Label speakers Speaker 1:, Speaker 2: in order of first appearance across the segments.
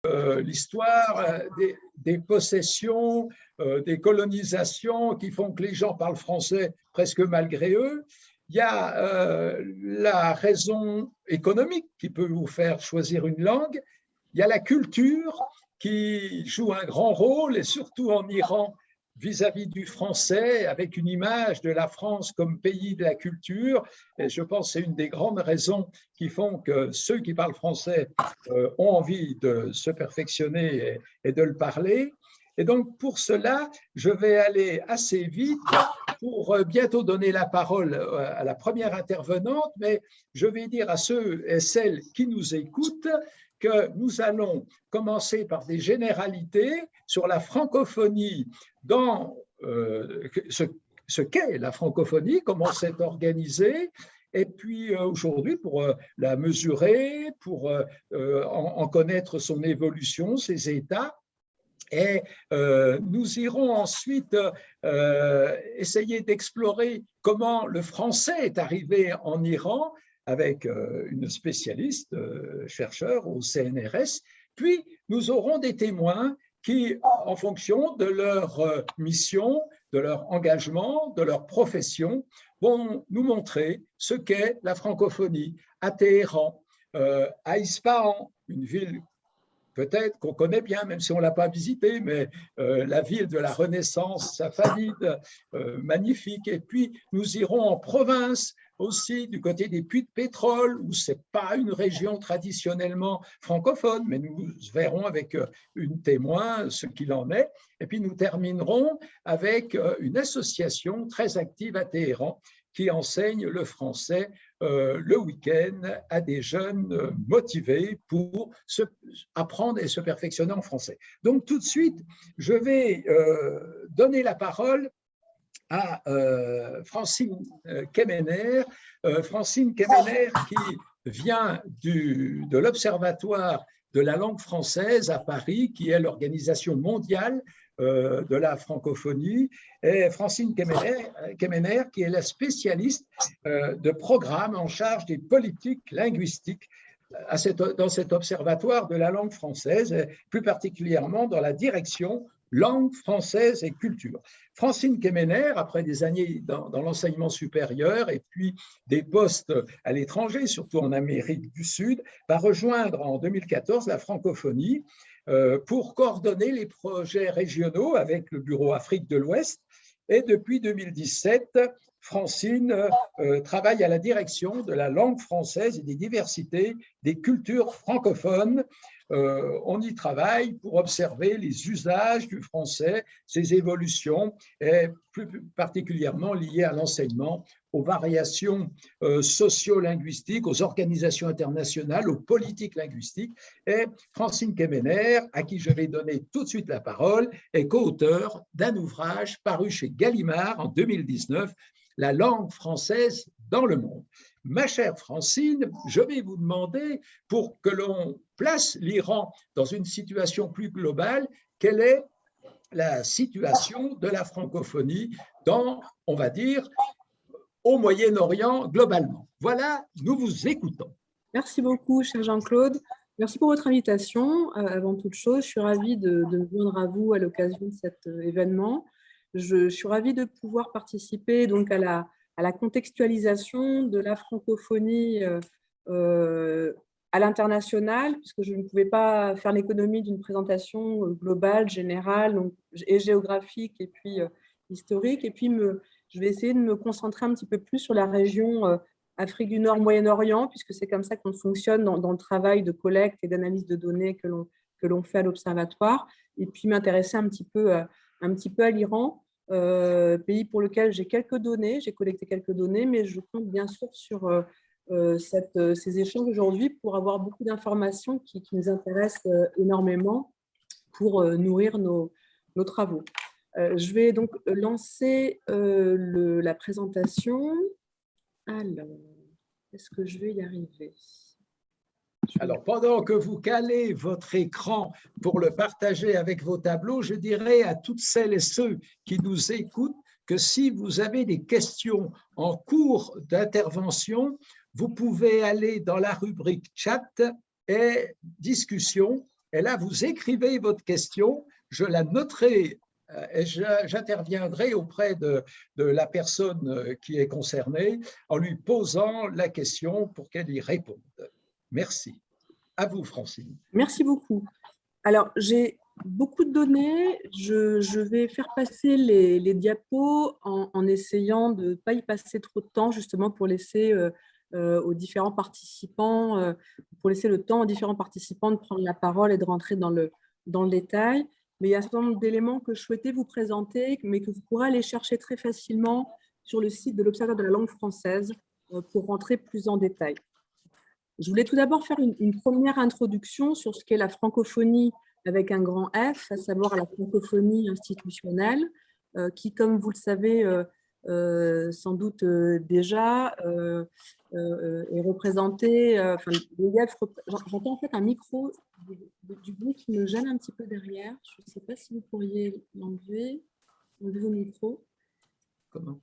Speaker 1: l'histoire des possessions, des colonisations qui font que les gens parlent français presque malgré eux. Il y a la raison économique qui peut vous faire choisir une langue. Il y a la culture qui joue un grand rôle, et surtout en Iran, vis-à-vis du français, avec une image de la France comme pays de la culture. Et je pense que c'est une des grandes raisons qui font que ceux qui parlent français ont envie de se perfectionner et de le parler. Et donc, pour cela, je vais aller assez vite pour bientôt donner la parole à la première intervenante, mais je vais dire à ceux et celles qui nous écoutent que nous allons commencer par des généralités sur la francophonie, dans ce qu'est la francophonie, comment c'est organisé, et puis aujourd'hui pour la mesurer, pour en connaître son évolution, ses états. Et nous irons ensuite essayer d'explorer comment le français est arrivé en Iran avec une spécialiste, chercheur au CNRS. Puis nous aurons des témoins qui, en fonction de leur mission, de leur engagement, de leur profession, vont nous montrer ce qu'est la francophonie à Téhéran, à Ispahan, une ville peut-être qu'on connaît bien, même si on ne l'a pas visitée, mais la ville de la Renaissance safanide, magnifique. Et puis, nous irons en province aussi, du côté des puits de pétrole, où ce n'est pas une région traditionnellement francophone, mais nous verrons avec une témoin ce qu'il en est. Et puis, nous terminerons avec une association très active à Téhéran qui enseigne le français le week-end à des jeunes motivés pour apprendre et se perfectionner en français. Donc tout de suite, je vais donner la parole à Francine Kemener. Francine Kemener qui vient de l'Observatoire de la langue française à Paris, qui est l'organisation mondiale de la francophonie, et Francine Kemener, qui est la spécialiste de programme en charge des politiques linguistiques dans cet observatoire de la langue française, et plus particulièrement dans la direction langue française et culture. Francine Kemener, après des années dans l'enseignement supérieur et puis des postes à l'étranger, surtout en Amérique du Sud, va rejoindre en 2014 la francophonie pour coordonner les projets régionaux avec le Bureau Afrique de l'Ouest. Et depuis 2017, Francine travaille à la direction de la langue française et des diversités des cultures francophones. On y travaille pour observer les usages du français, ses évolutions, et plus particulièrement liées à l'enseignement, aux variations socio-linguistiques, aux organisations internationales, aux politiques linguistiques. Et Francine Kemener, à qui je vais donner tout de suite la parole, est co-auteur d'un ouvrage paru chez Gallimard en 2019, La langue française dans le monde. Ma chère Francine, je vais vous demander, pour que l'on place l'Iran dans une situation plus globale, quelle est la situation de la francophonie dans, on va dire, au Moyen-Orient globalement. Voilà, nous vous écoutons.
Speaker 2: Merci beaucoup, cher Jean-Claude. Merci pour votre invitation. Avant toute chose, je suis ravie de me joindre à vous à l'occasion de cet événement. Je suis ravie de pouvoir participer donc à la contextualisation de la francophonie à l'international, puisque je ne pouvais pas faire l'économie d'une présentation globale, générale, donc, et géographique, et puis historique. Et puis, je vais essayer de me concentrer un petit peu plus sur la région Afrique du Nord, Moyen-Orient, puisque c'est comme ça qu'on fonctionne dans le travail de collecte et d'analyse de données que l'on fait à l'Observatoire. Et puis, m'intéresser un petit peu à l'Iran, pays pour lequel j'ai quelques données, j'ai collecté quelques données, mais je compte bien sûr sur ces échanges aujourd'hui pour avoir beaucoup d'informations qui nous intéressent énormément pour nourrir nos travaux. Je vais donc lancer la présentation. Alors, est-ce que je vais y arriver ?
Speaker 1: Alors, pendant que vous calez votre écran pour le partager avec vos tableaux, je dirais à toutes celles et ceux qui nous écoutent que si vous avez des questions en cours d'intervention, vous pouvez aller dans la rubrique chat et discussion Et là, vous écrivez votre question, je la noterai et j'interviendrai auprès de la personne qui est concernée en lui posant la question pour qu'elle y réponde. Merci. À vous, Francine.
Speaker 2: Merci beaucoup. Alors, j'ai beaucoup de données. Je vais faire passer les diapos en essayant de ne pas y passer trop de temps, justement pour laisser aux différents participants, pour laisser le temps aux différents participants de prendre la parole et de rentrer dans le détail. Mais il y a un certain nombre d'éléments que je souhaitais vous présenter, mais que vous pourrez aller chercher très facilement sur le site de l'Observatoire de la langue française pour rentrer plus en détail. Je voulais tout d'abord faire une première introduction sur ce qu'est la francophonie avec un grand F, à savoir la francophonie institutionnelle, qui, comme vous le savez sans doute déjà, est représentée. J'entends en fait un micro du bruit qui me gêne un petit peu derrière. Je ne sais pas si vous pourriez l'enlever. Enlevez vos micros.
Speaker 1: Comment?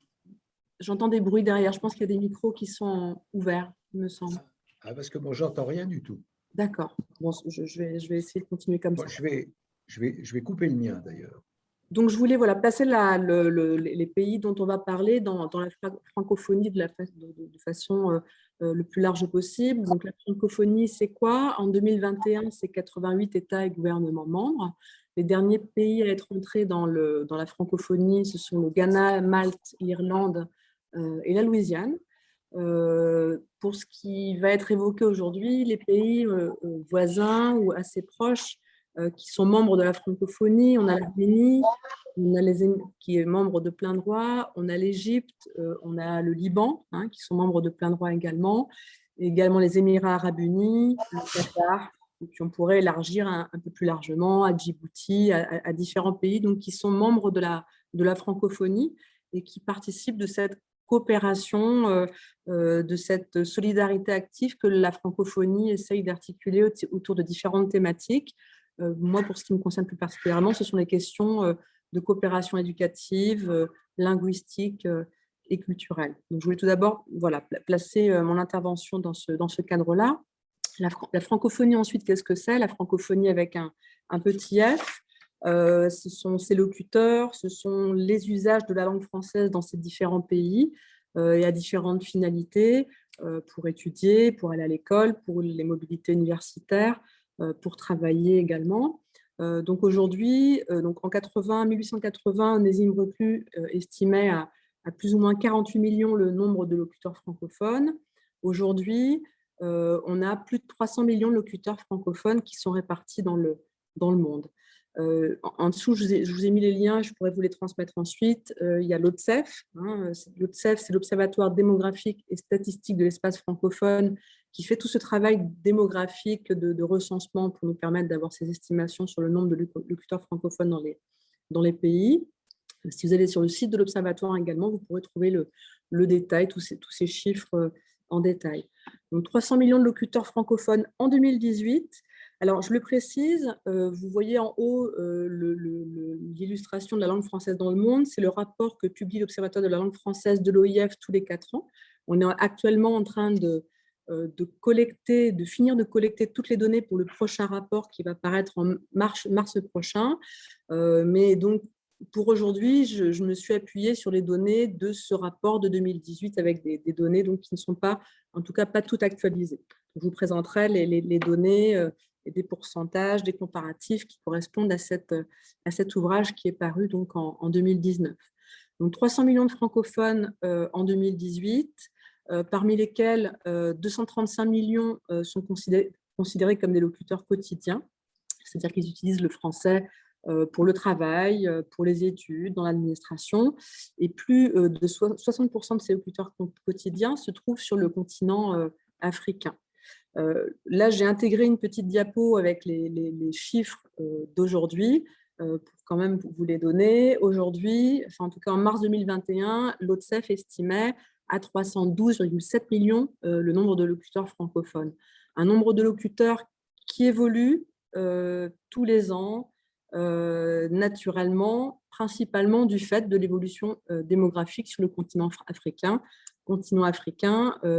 Speaker 2: J'entends des bruits derrière. Je pense qu'il y a des micros qui sont ouverts, il me semble.
Speaker 1: Ah, parce que moi, j'entends rien du tout.
Speaker 2: D'accord. Bon, je vais essayer de continuer comme ça.
Speaker 1: Je vais couper le mien, d'ailleurs.
Speaker 2: Donc, je voulais placer les pays dont on va parler dans la francophonie de façon le plus large possible. Donc, la francophonie, c'est quoi? En 2021, c'est 88 États et gouvernements membres. Les derniers pays à être entrés dans la francophonie, ce sont le Ghana, Malte, l'Irlande et la Louisiane. Pour ce qui va être évoqué aujourd'hui, les pays voisins ou assez proches qui sont membres de la francophonie, on a l'Arménie, qui est membre de plein droit, on a l'Égypte, on a le Liban, qui sont membres de plein droit également, et également les Émirats arabes unis, le Qatar, et puis on pourrait élargir un peu plus largement à Djibouti, à différents pays donc, qui sont membres de la francophonie et qui participent de cette coopération, de cette solidarité active que la francophonie essaye d'articuler autour de différentes thématiques. Moi, pour ce qui me concerne plus particulièrement, ce sont les questions de coopération éducative, linguistique et culturelle. Donc, je voulais tout d'abord placer mon intervention dans ce cadre-là. La francophonie, ensuite, qu'est-ce que c'est? La francophonie avec un petit f. Ce sont ses locuteurs, ce sont les usages de la langue française dans ces différents pays et à différentes finalités, pour étudier, pour aller à l'école, pour les mobilités universitaires, pour travailler également. Donc aujourd'hui, en 1880, Onésime Reclus estimait à plus ou moins 48 millions le nombre de locuteurs francophones. Aujourd'hui, on a plus de 300 millions de locuteurs francophones qui sont répartis dans le monde. En dessous, je vous ai mis les liens, je pourrais vous les transmettre ensuite. Il y a l'ODCEF. L'ODCEF, c'est l'Observatoire démographique et statistique de l'espace francophone qui fait tout ce travail démographique de recensement pour nous permettre d'avoir ces estimations sur le nombre de locuteurs francophones dans les pays. Si vous allez sur le site de l'Observatoire également, vous pourrez trouver le détail, tous ces chiffres en détail. Donc 300 millions de locuteurs francophones en 2018. Alors, je le précise, vous voyez en haut l'illustration de la langue française dans le monde. C'est le rapport que publie l'Observatoire de la langue française de l'OIF tous les 4 ans. On est actuellement en train de finir de collecter toutes les données pour le prochain rapport qui va paraître en mars prochain. Mais donc, pour aujourd'hui, je me suis appuyée sur les données de ce rapport de 2018 avec des données donc, qui ne sont pas, en tout cas, pas toutes actualisées. Je vous présenterai les données et des pourcentages, des comparatifs qui correspondent à cet ouvrage qui est paru donc en 2019. Donc 300 millions de francophones en 2018, parmi lesquels 235 millions sont considérés comme des locuteurs quotidiens, c'est-à-dire qu'ils utilisent le français pour le travail, pour les études, dans l'administration, et plus de 60% de ces locuteurs quotidiens se trouvent sur le continent africain. Là, j'ai intégré une petite diapo avec les chiffres d'aujourd'hui pour quand même vous les donner. Aujourd'hui, en tout cas en mars 2021, l'ODCEF estimait à 312,7 millions le nombre de locuteurs francophones. Un nombre de locuteurs qui évolue tous les ans, naturellement, principalement du fait de l'évolution démographique sur le continent africain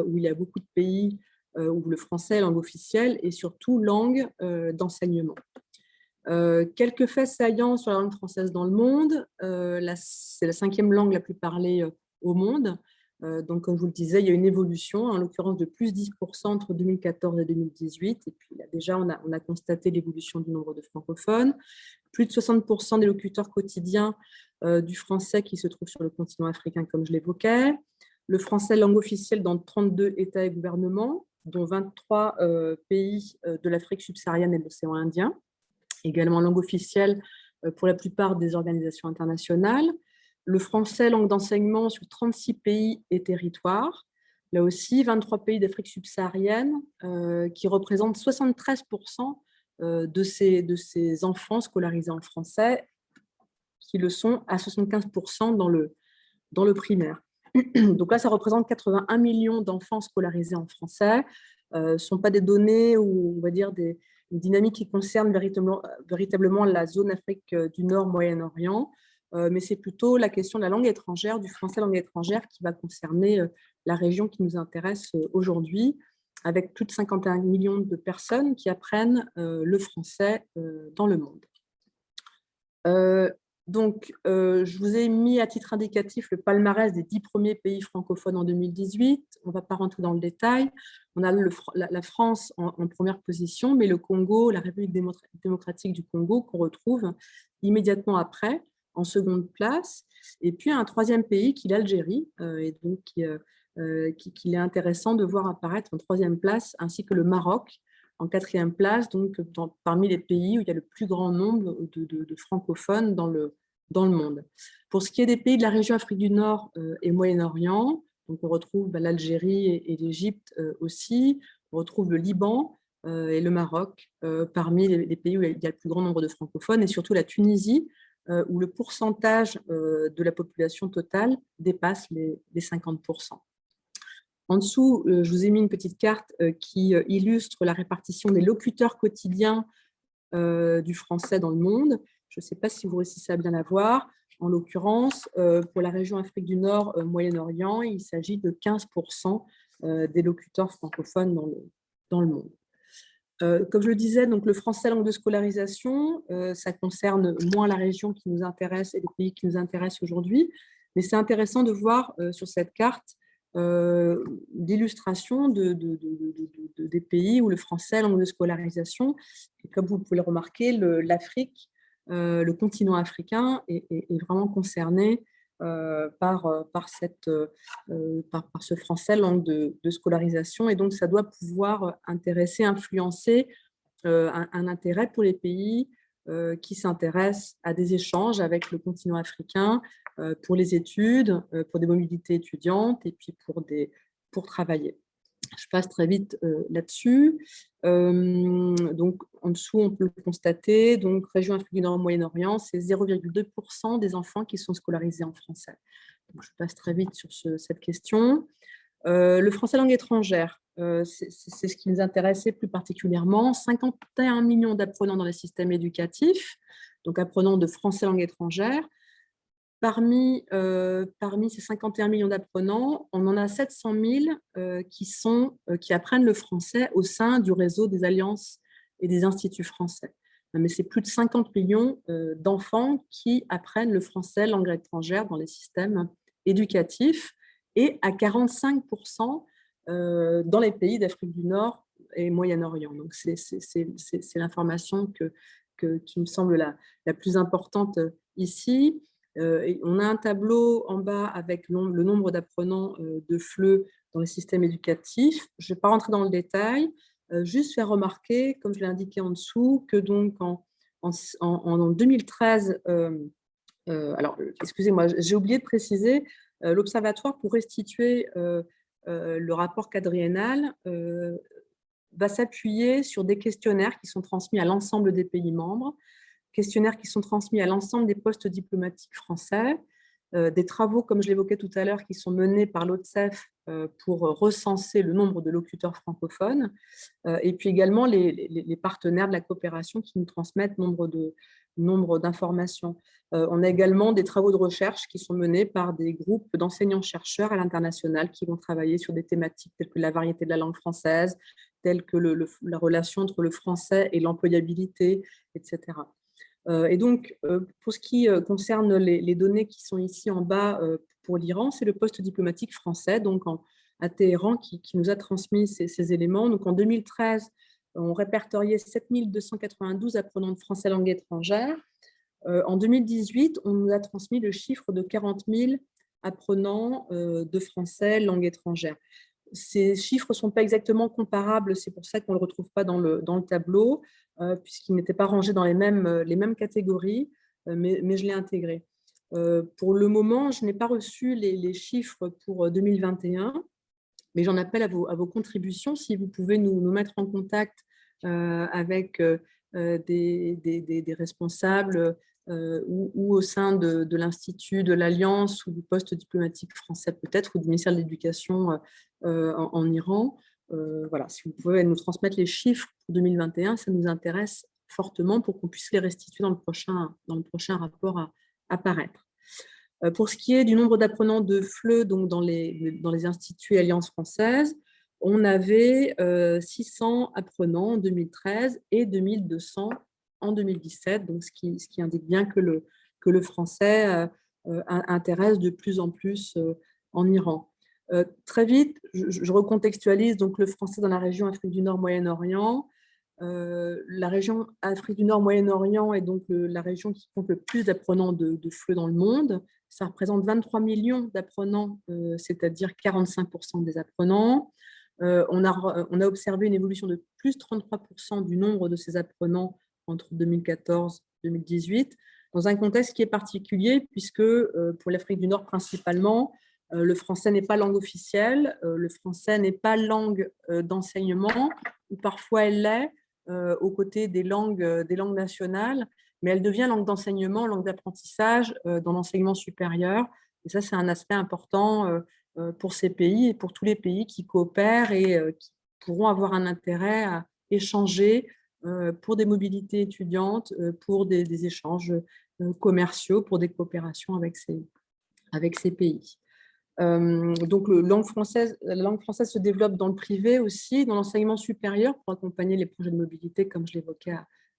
Speaker 2: où il y a beaucoup de pays où le français est langue officielle et surtout langue d'enseignement. Quelques faits saillants sur la langue française dans le monde. C'est la 5e langue la plus parlée au monde. Donc, comme je vous le disais, il y a une évolution, en l'occurrence de plus 10% entre 2014 et 2018. Et puis là, déjà, on a constaté l'évolution du nombre de francophones. Plus de 60% des locuteurs quotidiens du français qui se trouvent sur le continent africain, comme je l'évoquais. Le français langue officielle dans 32 États et gouvernements, dont 23 pays de l'Afrique subsaharienne et de l'océan Indien. Également langue officielle pour la plupart des organisations internationales. Le français, langue d'enseignement sur 36 pays et territoires. Là aussi, 23 pays d'Afrique subsaharienne qui représentent 73% de ces enfants scolarisés en français, qui le sont à 75% dans le primaire. Donc là, ça représente 81 millions d'enfants scolarisés en français. Ce ne sont pas des données ou, on va dire, une dynamique qui concerne véritablement la zone Afrique du Nord, Moyen-Orient, mais c'est plutôt la question de la langue étrangère, du français langue étrangère, qui va concerner la région qui nous intéresse aujourd'hui, avec plus de 51 millions de personnes qui apprennent le français dans le monde. Donc, je vous ai mis à titre indicatif le palmarès des 10 premiers pays francophones en 2018. On ne va pas rentrer dans le détail. On a la France en première position, mais le Congo, la République démocratique du Congo, qu'on retrouve immédiatement après, en seconde place. Et puis, un 3e pays qui est l'Algérie, et donc qu'il est intéressant de voir apparaître en 3e place, ainsi que le Maroc, en 4e place, donc parmi les pays où il y a le plus grand nombre de francophones dans le monde. Pour ce qui est des pays de la région Afrique du Nord et Moyen-Orient, donc on retrouve l'Algérie et l'Égypte aussi, on retrouve le Liban et le Maroc parmi les pays où il y a le plus grand nombre de francophones, et surtout la Tunisie, où le pourcentage de la population totale dépasse les 50%. En dessous, je vous ai mis une petite carte qui illustre la répartition des locuteurs quotidiens du français dans le monde. Je ne sais pas si vous réussissez à bien la voir. En l'occurrence, pour la région Afrique du Nord, Moyen-Orient, il s'agit de 15% des locuteurs francophones dans le monde. Comme je le disais, donc le français langue de scolarisation, ça concerne moins la région qui nous intéresse et les pays qui nous intéressent aujourd'hui, mais c'est intéressant de voir sur cette carte d'illustration des pays où le français langue de scolarisation, et comme vous pouvez le remarquer, l'Afrique, le continent africain est vraiment concerné par ce français langue de scolarisation, et donc ça doit pouvoir intéresser, influencer un intérêt pour les pays qui s'intéressent à des échanges avec le continent africain pour les études, pour des mobilités étudiantes et puis pour travailler. Je passe très vite là-dessus. Donc, en dessous, on peut le constater. Donc, région Afrique du Nord, Moyen-Orient, c'est 0,2% des enfants qui sont scolarisés en français. Donc, je passe très vite sur cette question. Le français langue étrangère, c'est ce qui nous intéressait plus particulièrement. 51 millions d'apprenants dans les systèmes éducatifs, donc apprenants de français langue étrangère. Parmi ces 51 millions d'apprenants, on en a 700 000 qui apprennent le français au sein du réseau des alliances et des instituts français. Mais c'est plus de 50 millions d'enfants qui apprennent le français langue étrangère dans les systèmes éducatifs, et à 45% dans les pays d'Afrique du Nord et Moyen-Orient. Donc, c'est l'information qui me semble la plus importante ici. On a un tableau en bas avec le nombre d'apprenants de FLE dans les systèmes éducatifs. Je ne vais pas rentrer dans le détail, juste faire remarquer, comme je l'ai indiqué en dessous, que donc en 2013, alors excusez-moi, j'ai oublié de préciser, l'Observatoire pour restituer le rapport quadriennal va s'appuyer sur des questionnaires qui sont transmis à l'ensemble des pays membres, questionnaires qui sont transmis à l'ensemble des postes diplomatiques français, des travaux, comme je l'évoquais tout à l'heure, qui sont menés par l'OTSEF pour recenser le nombre de locuteurs francophones, et puis également les partenaires de la coopération qui nous transmettent nombre d'informations. On a également des travaux de recherche qui sont menés par des groupes d'enseignants-chercheurs à l'international qui vont travailler sur des thématiques telles que la variété de la langue française, telles que la relation entre le français et l'employabilité, etc. Et donc, pour ce qui concerne les données qui sont ici en bas pour l'Iran, c'est le poste diplomatique français, donc à Téhéran, qui nous a transmis ces éléments. Donc, en 2013, on répertoriait 7292 apprenants de français langue étrangère. En 2018, on nous a transmis le chiffre de 40 000 apprenants de français langue étrangère. Ces chiffres ne sont pas exactement comparables, c'est pour ça qu'on ne le retrouve pas dans le tableau, puisqu'ils n'étaient pas rangés dans les mêmes catégories, mais je l'ai intégré. Pour le moment, je n'ai pas reçu les chiffres pour 2021, mais j'en appelle à vos contributions. Si vous pouvez nous mettre en contact avec des responsables ou au sein de l'Institut, de l'Alliance ou du poste diplomatique français peut-être, ou du ministère de l'Éducation en Iran. Voilà, si vous pouvez nous transmettre les chiffres pour 2021, ça nous intéresse fortement pour qu'on puisse les restituer dans le prochain rapport à paraître. Pour ce qui est du nombre d'apprenants de FLE donc dans les instituts et alliances françaises, on avait 600 apprenants en 2013 et 2200 en 2017, donc ce qui indique bien que le français intéresse de plus en plus en Iran. Très vite, je recontextualise donc le français dans la région Afrique du Nord, Moyen-Orient. La région Afrique du Nord, Moyen-Orient est donc la région qui compte le plus d'apprenants de FLE dans le monde. Ça représente 23 millions d'apprenants, c'est-à-dire 45% des apprenants. On a observé une évolution de plus 33% du nombre de ces apprenants entre 2014 et 2018, dans un contexte qui est particulier, puisque pour l'Afrique du Nord principalement, le français n'est pas langue officielle, le français n'est pas langue d'enseignement, ou parfois elle l'est, aux côtés des langues nationales, mais elle devient langue d'enseignement, langue d'apprentissage dans l'enseignement supérieur. Et ça, c'est un aspect important pour ces pays et pour tous les pays qui coopèrent et qui pourront avoir un intérêt à échanger pour des mobilités étudiantes, pour des échanges commerciaux, pour des coopérations avec ces pays. Donc, la langue française se développe dans le privé aussi, dans l'enseignement supérieur pour accompagner les projets de mobilité, comme je l'évoquais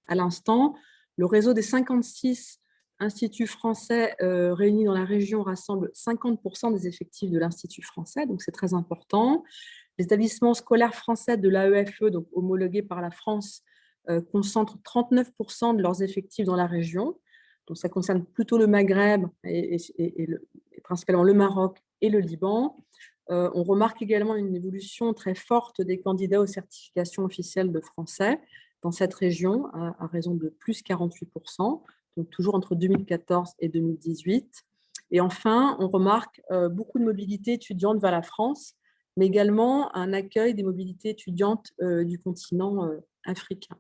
Speaker 2: à l'instant. Le réseau des 56 instituts français réunis dans la région rassemble 50% des effectifs de l'Institut français, donc c'est très important. Les établissements scolaires français de l'AEFE, donc homologués par la France, concentrent 39% de leurs effectifs dans la région. Donc, ça concerne plutôt le Maghreb et principalement le Maroc et le Liban. On remarque également une évolution très forte des candidats aux certifications officielles de français dans cette région, à raison de plus 48%, donc toujours entre 2014 et 2018. Et enfin, on remarque beaucoup de mobilité étudiante vers la France, mais également un accueil des mobilités étudiantes du continent africain.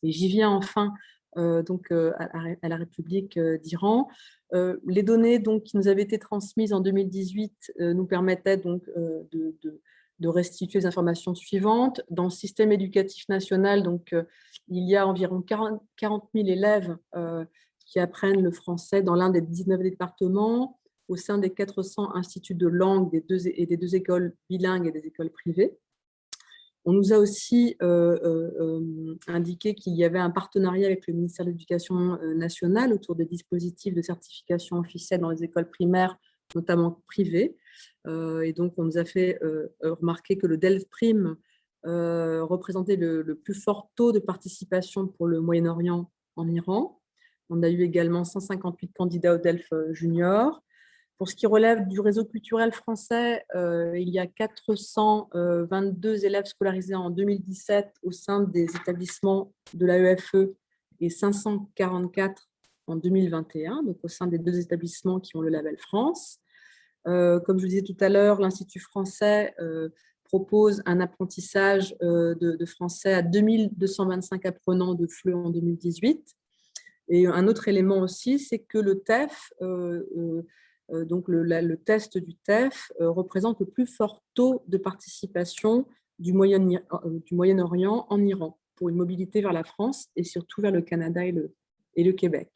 Speaker 2: Et j'y viens enfin à la République d'Iran. Les données donc, qui nous avaient été transmises en 2018 nous permettaient donc, de restituer les informations suivantes. Dans le système éducatif national, donc, il y a environ 40 000 élèves qui apprennent le français dans l'un des 19 départements, au sein des 400 instituts de langue des deux écoles bilingues et des écoles privées. On nous a aussi indiqué qu'il y avait un partenariat avec le ministère de l'Éducation nationale autour des dispositifs de certification officielle dans les écoles primaires, notamment privées. Et donc, on nous a fait remarquer que le DELF-Prime représentait le plus fort taux de participation pour le Moyen-Orient en Iran. On a eu également 158 candidats au DELF Junior. Pour ce qui relève du réseau culturel français, il y a 422 élèves scolarisés en 2017 au sein des établissements de l'AEFE et 544 en 2021, donc au sein des deux établissements qui ont le label France. Comme je vous disais tout à l'heure, l'Institut français propose un apprentissage de français à 2225 apprenants de FLE en 2018. Et un autre élément aussi, c'est que le TEF donc le test du TEF, représente le plus fort taux de participation du Moyen-Orient en Iran pour une mobilité vers la France et surtout vers le Canada et le Québec.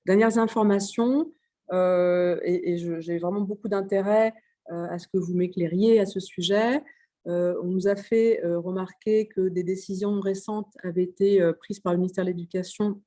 Speaker 2: Dernières informations, et j'ai vraiment beaucoup d'intérêt à ce que vous m'éclairiez à ce sujet. On nous a fait remarquer que des décisions récentes avaient été prises par le ministère de l'Éducation,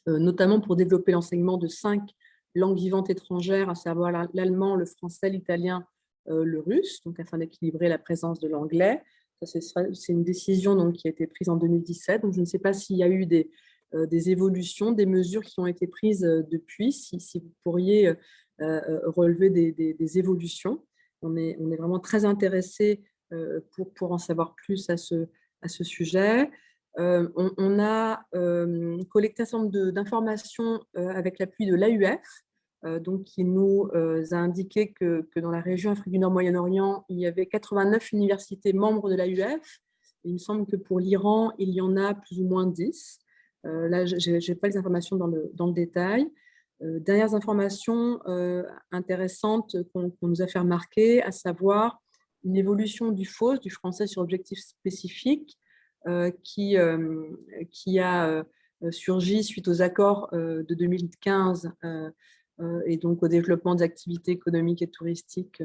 Speaker 2: notamment pour développer l'enseignement de 5 langues vivantes étrangères, à savoir l'allemand, le français, l'italien, le russe, donc afin d'équilibrer la présence de l'anglais. C'est une décision donc, qui a été prise en 2017. Donc, je ne sais pas s'il y a eu des évolutions, des mesures qui ont été prises depuis, si vous pourriez relever des évolutions. On est vraiment très intéressés pour en savoir plus à ce sujet. On a collecté un certain nombre d'informations avec l'appui de l'AUF, donc qui nous a indiqué que dans la région Afrique du Nord, Moyen-Orient, il y avait 89 universités membres de l'AUF. Il me semble que pour l'Iran, il y en a plus ou moins 10. Là, je n'ai pas les informations dans le détail. Dernières informations intéressantes qu'on nous a fait remarquer, à savoir une évolution du FOSS, du français sur objectif spécifique, qui a surgi suite aux accords de 2015 et donc au développement des activités économiques et touristiques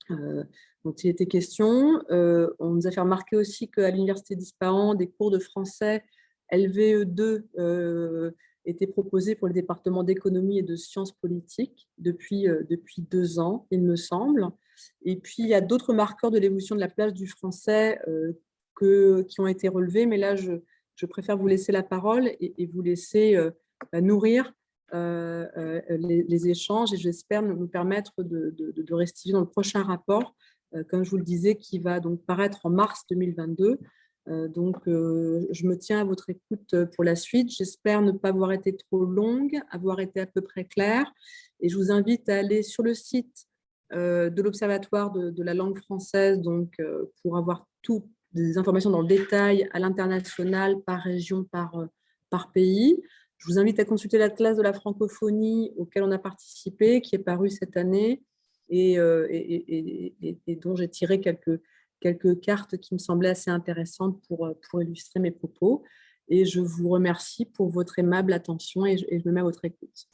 Speaker 2: dont il était question. On nous a fait remarquer aussi qu'à l'Université d'Ispahan, des cours de français LVE2 étaient proposés pour le département d'économie et de sciences politiques depuis 2 ans, il me semble. Et puis, il y a d'autres marqueurs de l'évolution de la place du français qui ont été relevés, mais là, je préfère vous laisser la parole et vous laisser nourrir les échanges, et j'espère nous permettre de restituer dans le prochain rapport, comme je vous le disais, qui va donc paraître en mars 2022. Donc, je me tiens à votre écoute pour la suite. J'espère ne pas avoir été trop longue, avoir été à peu près claire. Et je vous invite à aller sur le site de l'Observatoire de la langue française, donc, pour avoir toutes des informations dans le détail à l'international, par région, par pays. Je vous invite à consulter l'Atlas de la francophonie auquel on a participé, qui est paru cette année et dont j'ai tiré quelques cartes qui me semblaient assez intéressantes pour illustrer mes propos. Et je vous remercie pour votre aimable attention et je me mets à votre écoute.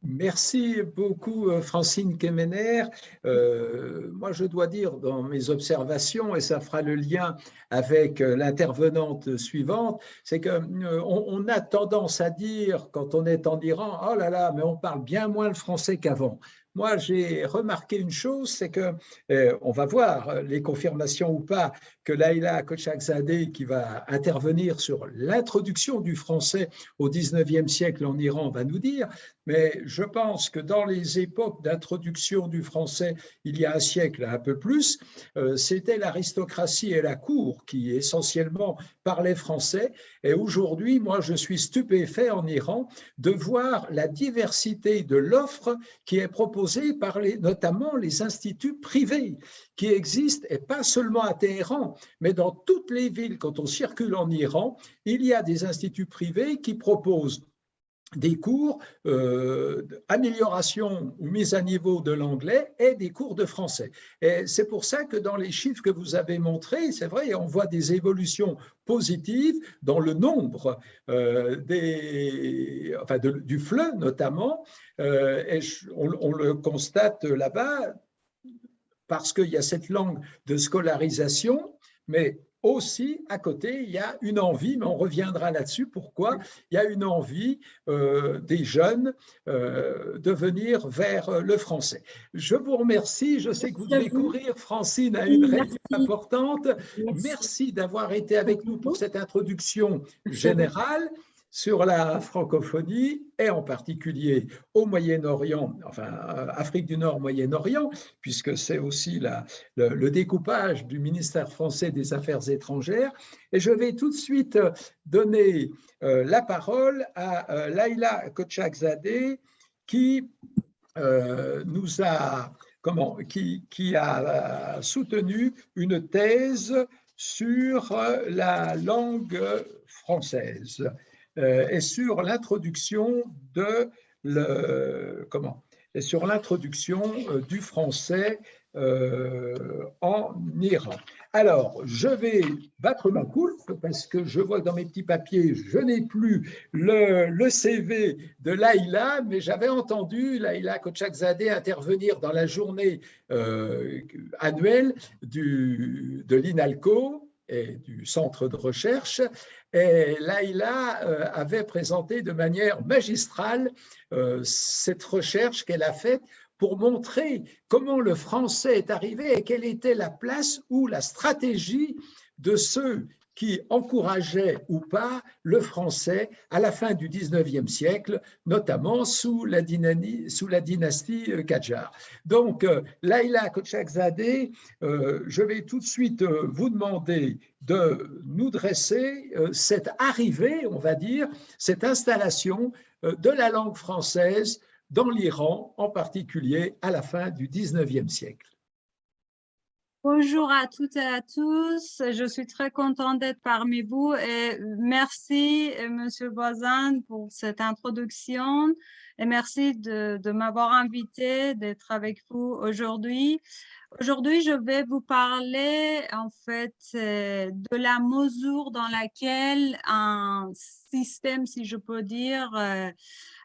Speaker 1: Merci beaucoup, Francine Kemener. Moi, je dois dire dans mes observations, et ça fera le lien avec l'intervenante suivante, c'est qu'on a tendance à dire, quand on est en Iran, oh là là, mais on parle bien moins le français qu'avant. Moi, j'ai remarqué une chose, c'est que, on va voir les confirmations ou pas, que Laïla Kochakzadeh, qui va intervenir sur l'introduction du français au 19e siècle en Iran, va nous dire, mais je pense que dans les époques d'introduction du français, il y a un siècle, un peu plus, c'était l'aristocratie et la cour qui essentiellement parlaient français. Et aujourd'hui, moi, je suis stupéfait en Iran de voir la diversité de l'offre qui est proposée par notamment les instituts privés qui existent, et pas seulement à Téhéran, mais dans toutes les villes. Quand on circule en Iran, il y a des instituts privés qui proposent des cours d'amélioration ou mise à niveau de l'anglais et des cours de français. Et c'est pour ça que dans les chiffres que vous avez montrés, c'est vrai, on voit des évolutions positives dans le nombre du FLE notamment, et on le constate là-bas parce qu'il y a cette langue de scolarisation, mais aussi, à côté, il y a une envie, mais on reviendra là-dessus, pourquoi il y a une envie des jeunes de venir vers le français. Je vous remercie, je sais que vous devez courir, Francine a une réunion importante. Merci d'avoir été avec nous pour cette introduction générale sur la francophonie et en particulier au Moyen-Orient, enfin Afrique du Nord, Moyen-Orient, puisque c'est aussi le découpage du ministère français des Affaires étrangères. Et je vais tout de suite donner la parole à Laïla Kochakzadeh qui nous a, qui a soutenu une thèse sur la langue française et sur l'introduction de sur l'introduction du français en Iran. Alors, je vais battre ma coulpe parce que je vois que dans mes petits papiers, je n'ai plus le CV de Laïla, mais j'avais entendu Laïla Kochakzadeh intervenir dans la journée annuelle de l'INALCO et du centre de recherche. Et Laïla avait présenté de manière magistrale cette recherche qu'elle a faite pour montrer comment le français est arrivé et quelle était la place ou la stratégie de ceux qui encourageaient ou pas le français à la fin du 19e siècle, notamment sous la dynastie Kadjar. Donc, Laïla Kochakzadeh, je vais tout de suite vous demander de nous dresser cette arrivée, on va dire, cette installation de la langue française dans l'Iran, en particulier à la fin du 19e siècle.
Speaker 3: Bonjour à toutes et à tous. Je suis très contente d'être parmi vous et merci, Monsieur Boisan, pour cette introduction et merci de m'avoir invité d'être avec vous aujourd'hui. Aujourd'hui, je vais vous parler en fait de la mesure dans laquelle un système, si je peux dire,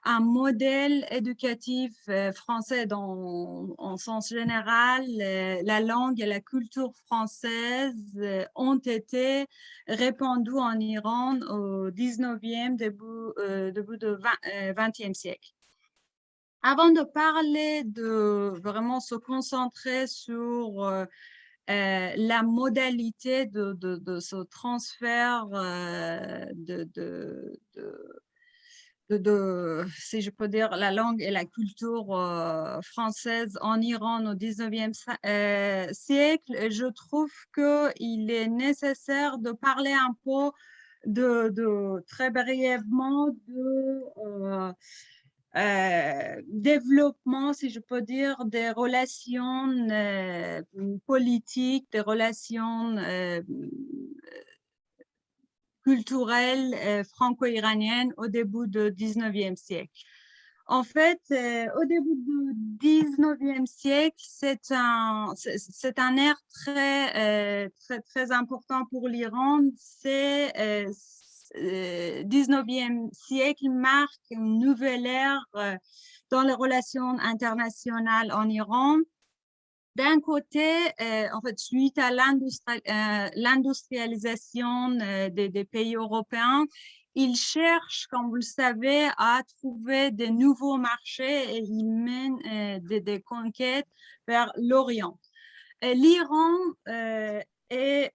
Speaker 3: un modèle éducatif français en sens général, la langue et la culture française ont été répandues en Iran au 19e, début du 20e siècle. Avant de parler de vraiment se concentrer sur la modalité de ce transfert si je peux dire, la langue et la culture française en Iran au 19e siècle, je trouve qu'il est nécessaire de parler un peu très brièvement de développement, si je peux dire, des relations politiques, des relations culturelle franco-iranienne au début du 19e siècle. En fait, au début du 19e siècle, c'est un ère très important pour l'Iran. C'est 19e siècle marque une nouvelle ère dans les relations internationales en Iran. D'un côté, en fait, suite à l'industrialisation des pays européens, ils cherchent, comme vous le savez, à trouver de nouveaux marchés et ils mènent des conquêtes vers l'Orient. L'Iran est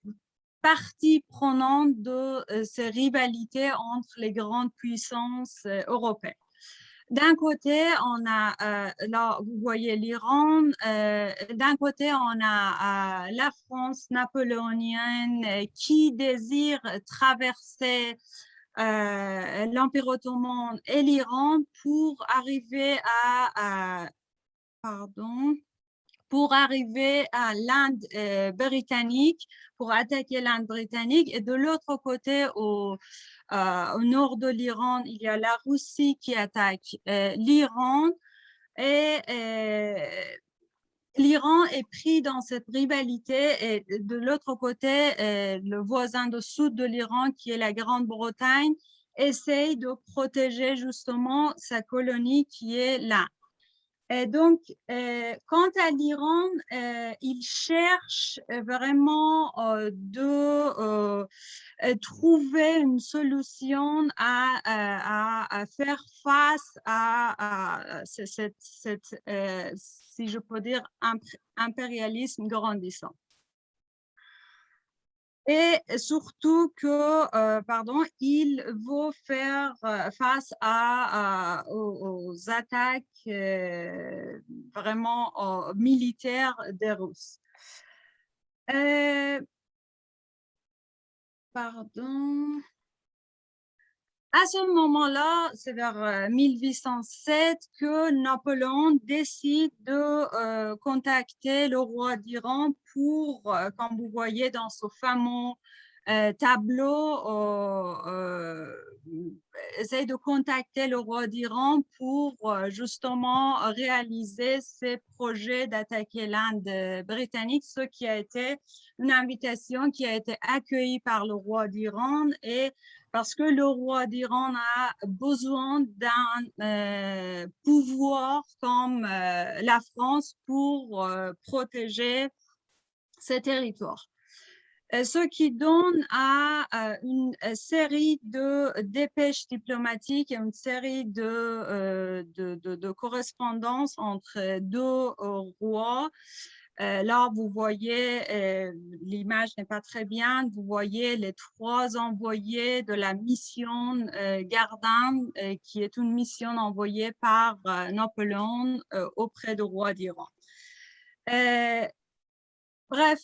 Speaker 3: partie prenante de ces rivalités entre les grandes puissances européennes. D'un côté, on a, là, vous voyez l'Iran. D'un côté, on a la France napoléonienne qui désire traverser l'Empire ottoman et l'Iran pour arriver à l'Inde britannique, pour attaquer l'Inde britannique. Et de l'autre côté, au nord de l'Iran, il y a la Russie qui attaque l'Iran. Et l'Iran est pris dans cette rivalité. Et de l'autre côté, le voisin du sud de l'Iran, qui est la Grande-Bretagne, essaye de protéger justement sa colonie qui est là. Et donc, quant à l'Iran, il cherche vraiment de trouver une solution à faire face à cette si je peux dire, impérialisme grandissant. Et surtout que, il veut faire face aux attaques vraiment militaires des Russes. À ce moment-là, c'est vers 1807 que Napoléon décide de contacter le roi d'Iran pour, comme vous voyez dans ce fameux Tableau essaye de contacter le roi d'Iran pour justement réaliser ces projets d'attaquer l'Inde britannique, ce qui a été une invitation qui a été accueillie par le roi d'Iran, et parce que le roi d'Iran a besoin d'un pouvoir comme la France pour protéger ses territoires. Ce qui donne à une série de dépêches diplomatiques, une série de correspondances entre deux rois. Là, vous voyez, l'image n'est pas très bien, vous voyez les trois envoyés de la mission Gardin, qui est une mission envoyée par Napoléon auprès du roi d'Iran. Bref,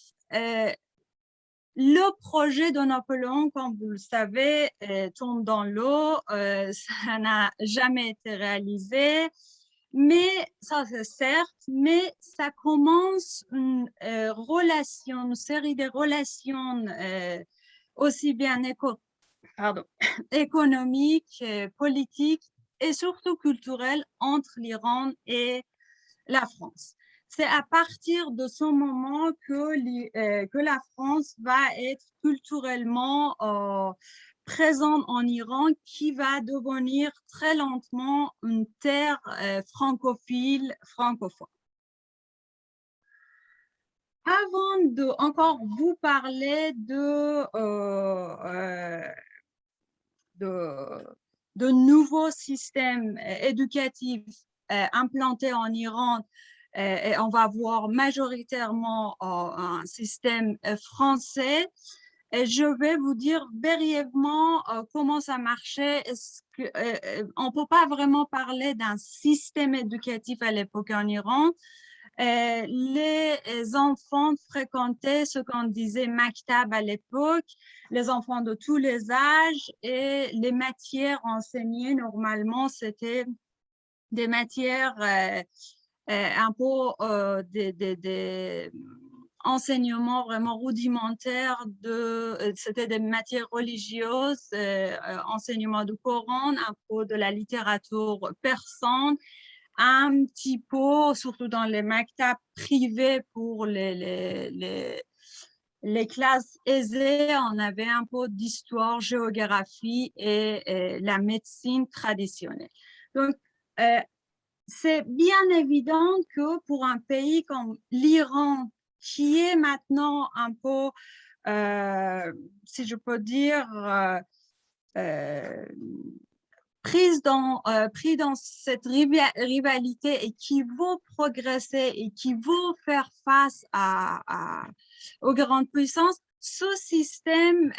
Speaker 3: le projet de Napoléon, comme vous le savez, tombe dans l'eau. Ça n'a jamais été réalisé, mais ça c'est certes, mais ça commence une relation, une série de relations aussi bien économiques, politiques et surtout culturelles entre l'Iran et la France. C'est à partir de ce moment que la France va être culturellement présente en Iran, qui va devenir très lentement une terre francophile, francophone. Avant de encore vous parler de nouveaux systèmes éducatifs implantés en Iran, et on va voir majoritairement un système français. Et je vais vous dire brièvement comment ça marchait. On ne peut pas vraiment parler d'un système éducatif à l'époque en Iran. Les enfants fréquentaient ce qu'on disait maktab à l'époque, les enfants de tous les âges, et les matières enseignées normalement, c'était des matières un peu des enseignements vraiment rudimentaires, c'était des matières religieuses, enseignement du Coran, un peu de la littérature persane, un petit peu, surtout dans les maktabs privés pour les classes aisées, on avait un peu d'histoire, géographie et la médecine traditionnelle. Donc, c'est bien évident que pour un pays comme l'Iran, qui est maintenant un peu, si je peux dire, pris dans cette rivalité, et qui veut progresser et qui veut faire face aux grandes puissances, ce système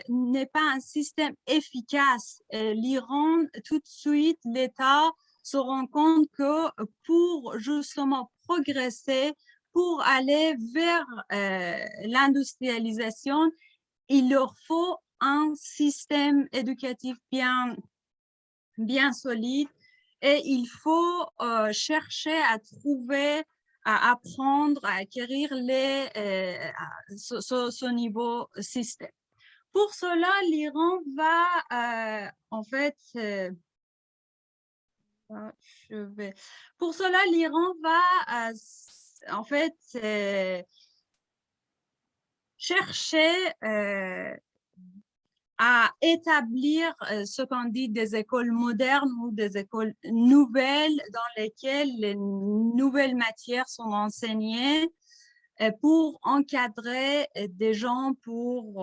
Speaker 3: n'est pas un système efficace. L'Iran, tout de suite, l'État se rend compte que pour justement progresser, pour aller vers l'industrialisation, il leur faut un système éducatif bien solide, et il faut chercher à trouver, à apprendre, à acquérir ce niveau système. Pour cela, l'Iran va en fait... Pour cela, l'Iran va en fait chercher à établir ce qu'on dit des écoles modernes ou des écoles nouvelles, dans lesquelles les nouvelles matières sont enseignées pour encadrer des gens pour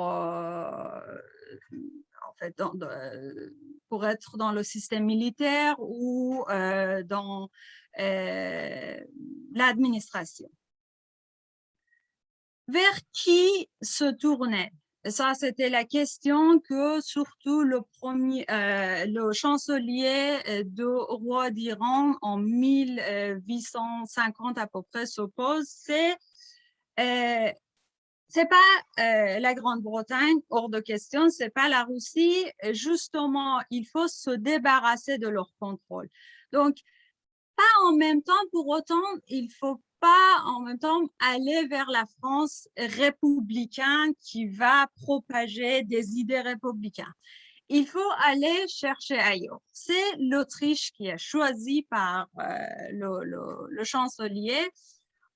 Speaker 3: être dans le système militaire ou dans l'administration. Vers qui se tourner? Ça, c'était la question que surtout le chancelier du roi d'Iran en 1850 à peu près se pose. C'est pas la Grande-Bretagne, hors de question, c'est pas la Russie. Justement, il faut se débarrasser de leur contrôle. Donc, pas en même temps, pour autant, il faut pas pas en même temps aller vers la France républicaine qui va propager des idées républicaines. Il faut aller chercher ailleurs. C'est l'Autriche qui est choisie par le chancelier.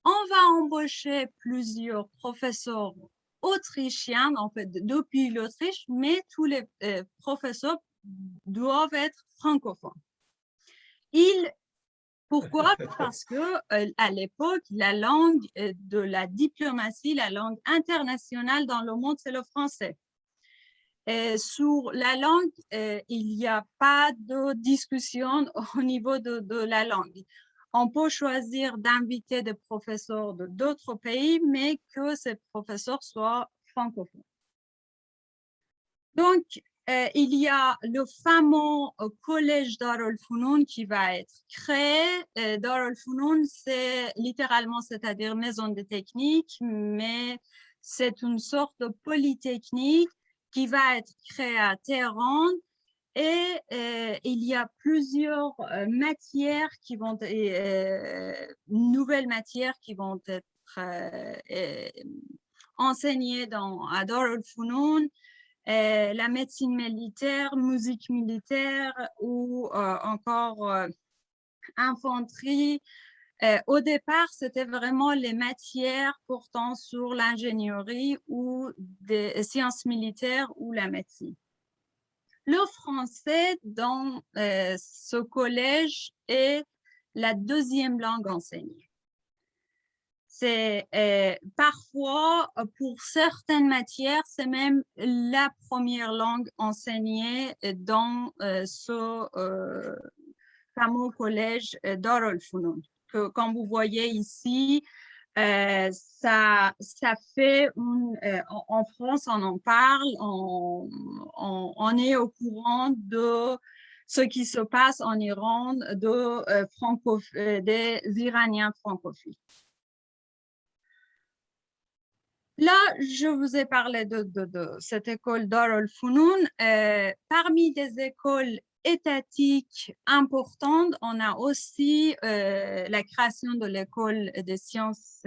Speaker 3: On va embaucher plusieurs professeurs autrichiens, en fait, depuis l'Autriche, mais tous les professeurs doivent être francophones. Pourquoi? Parce que à l'époque, la langue de la diplomatie, la langue internationale dans le monde, c'est le français. Et sur la langue, il n'y a pas de discussion au niveau de la langue. On peut choisir d'inviter des professeurs de d'autres pays, mais que ces professeurs soient francophones. Donc, il y a le fameux collège Dar el-Founoun qui va être créé. Dar el-Founoun, c'est littéralement, c'est-à-dire maison de technique, mais c'est une sorte de polytechnique qui va être créée à Téhéran. Et il y a plusieurs matières qui vont nouvelles matières qui vont être enseignées à Dar el-Founoun. La médecine militaire, musique militaire ou encore infanterie. Au départ, c'était vraiment les matières portant sur l'ingénierie ou des sciences militaires ou la médecine. Le français dans ce collège est la deuxième langue enseignée. C'est parfois, pour certaines matières, c'est même la première langue enseignée dans ce fameux collège Dar el-Founoun. Comme vous voyez ici, ça fait, en France, on en parle, on est au courant de ce qui se passe en Iran des Iraniens francophiles. Là, je vous ai parlé de cette école Dar el-Founoun. Parmi des écoles étatiques importantes, on a aussi la création de l'école des sciences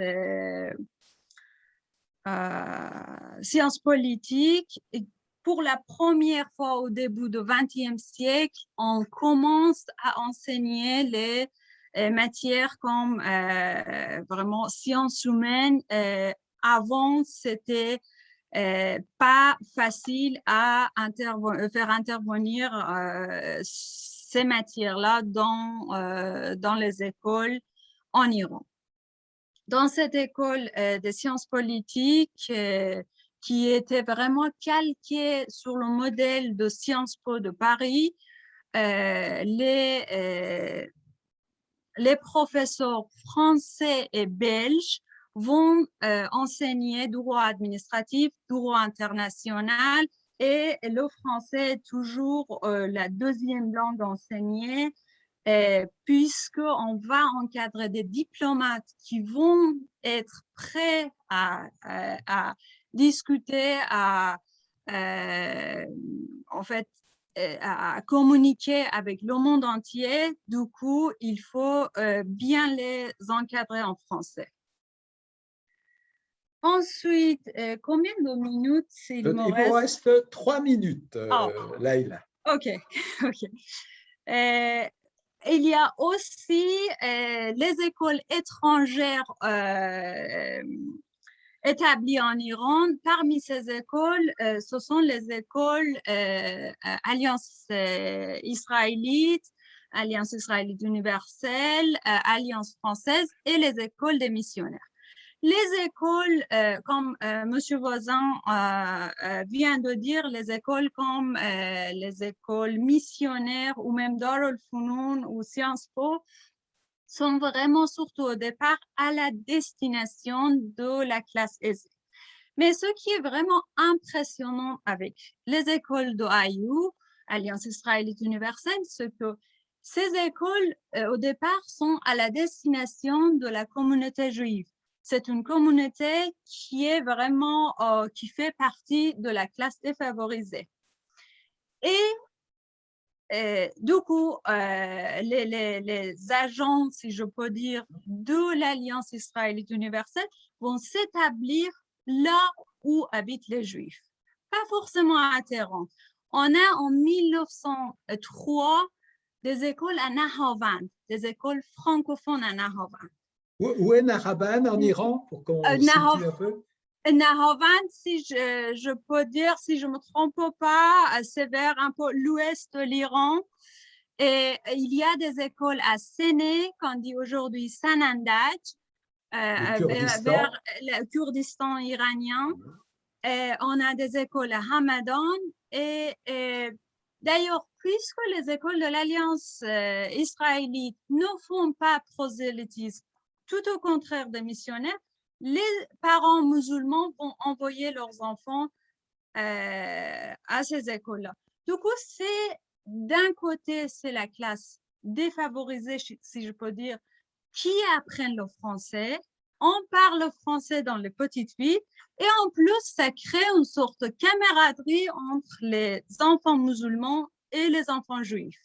Speaker 3: politiques. Et pour la première fois au début du XXe siècle, on commence à enseigner les matières comme vraiment sciences humaines. Avant, c'était pas facile à faire intervenir ces matières-là dans les écoles en Iran. Dans cette école de sciences politiques, qui était vraiment calquée sur le modèle de Sciences Po de Paris, les professeurs français et belges vont enseigner droit administratif, droit international, et le français est toujours la deuxième langue enseignée, puisqu'on va encadrer des diplomates qui vont être prêts à discuter, en fait, à communiquer avec le monde entier. Du coup, il faut bien les encadrer en français. Ensuite, combien de minutes il me reste?
Speaker 1: Il vous reste 3 minutes, Laïla.
Speaker 3: OK. Il y a aussi les écoles étrangères établies en Iran. Parmi ces écoles, ce sont les écoles Alliance israélite, Alliance israélite universelle, Alliance française et les écoles des missionnaires. Les écoles, comme M. Voisin vient de dire, les écoles comme les écoles missionnaires ou même Dar el-Founoun ou Sciences Po sont vraiment surtout au départ à la destination de la classe aisée. Mais ce qui est vraiment impressionnant avec les écoles d'OIU, Alliance israélite universelle, c'est que ces écoles, au départ, sont à la destination de la communauté juive. C'est une communauté qui est vraiment, qui fait partie de la classe défavorisée. Et du coup, les agents, si je peux dire, de l'Alliance israélite universelle vont s'établir là où habitent les Juifs. Pas forcément à Téhéran. On a en 1903 des écoles à Nahavand, des écoles francophones à Nahavand.
Speaker 1: Où est Nahraban en Iran, pour qu'on situe un peu?
Speaker 3: Nahavand, si je peux dire, si je ne me trompe pas, c'est vers un peu l'ouest de l'Iran. Et il y a des écoles à Séné, qu'on dit aujourd'hui Sanandaj, vers le Kurdistan iranien. Et on a des écoles à Hamadan. Et d'ailleurs, puisque les écoles de l'Alliance israélite ne font pas prosélytisme, tout au contraire des missionnaires, les parents musulmans vont envoyer leurs enfants à ces écoles-là. Du coup, d'un côté, c'est la classe défavorisée, si je peux dire, qui apprennent le français. On parle français dans les petites villes et en plus, ça crée une sorte de camaraderie entre les enfants musulmans et les enfants juifs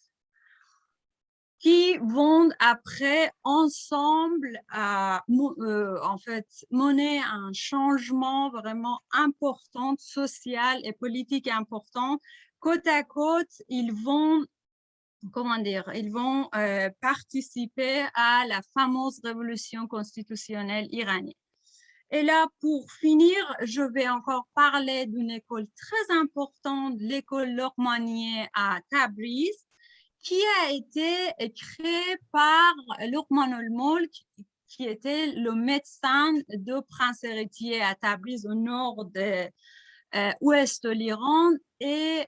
Speaker 3: qui vont après ensemble en fait mener un changement vraiment important, social et politique important. Côte à côte, ils vont participer à la fameuse révolution constitutionnelle iranienne. Et là, pour finir, je vais encore parler d'une école très importante, l'école Loqmanieh à Tabriz, qui a été créée par Luqman al-Mulk, qui était le médecin de prince héritier à Tabriz, au nord de ouest de l'Iran. Et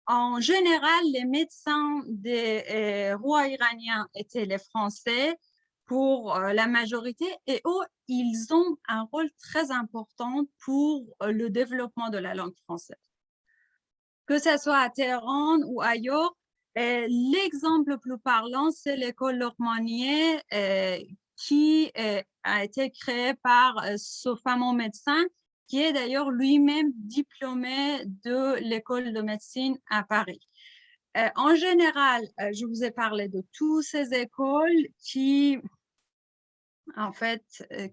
Speaker 3: en général, les médecins des rois iraniens étaient les Français pour la majorité, et eux, ils ont un rôle très important pour le développement de la langue française. Que ce soit à Téhéran ou ailleurs, l'exemple le plus parlant, c'est l'école Loqmanieh qui a été créée par ce fameux médecin, qui est d'ailleurs lui-même diplômé de l'école de médecine à Paris. En général, je vous ai parlé de toutes ces écoles qui, en fait,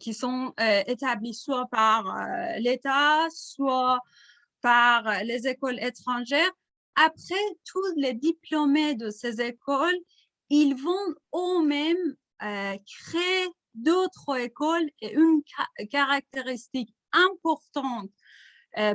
Speaker 3: qui sont établies soit par l'État, soit par les écoles étrangères. Après, tous les diplômés de ces écoles, ils vont eux-mêmes créer d'autres écoles, et une caractéristique importante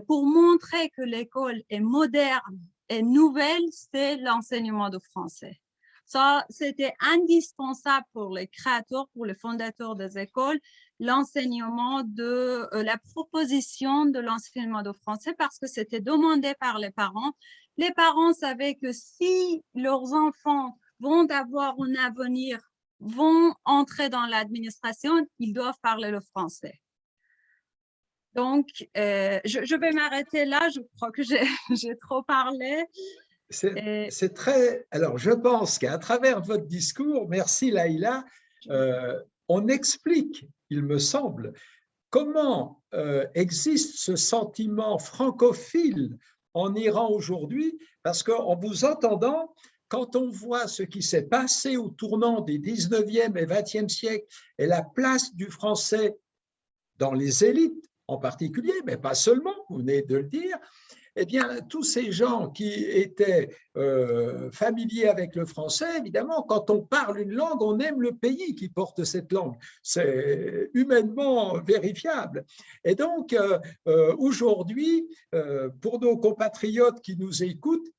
Speaker 3: pour montrer que l'école est moderne et nouvelle, c'est l'enseignement du français. Ça, c'était indispensable pour les créateurs, pour les fondateurs des écoles, l'enseignement de la proposition de l'enseignement du français, parce que c'était demandé par les parents. Les parents savaient que si leurs enfants vont avoir un avenir, vont entrer dans l'administration, ils doivent parler le français. Donc, je vais m'arrêter là. Je crois que j'ai trop parlé.
Speaker 1: C'est très… Alors, je pense qu'à travers votre discours, merci Laïla, on explique, il me semble, comment existe ce sentiment francophile en Iran aujourd'hui, parce qu'en vous entendant, quand on voit ce qui s'est passé au tournant des 19e et 20e siècles et la place du français dans les élites en particulier, mais pas seulement, vous venez de le dire, eh bien, tous ces gens qui étaient familiers avec le français, évidemment, quand on parle une langue, on aime le pays qui porte cette langue. C'est humainement vérifiable. Et donc, aujourd'hui, pour nos compatriotes qui nous écoutent,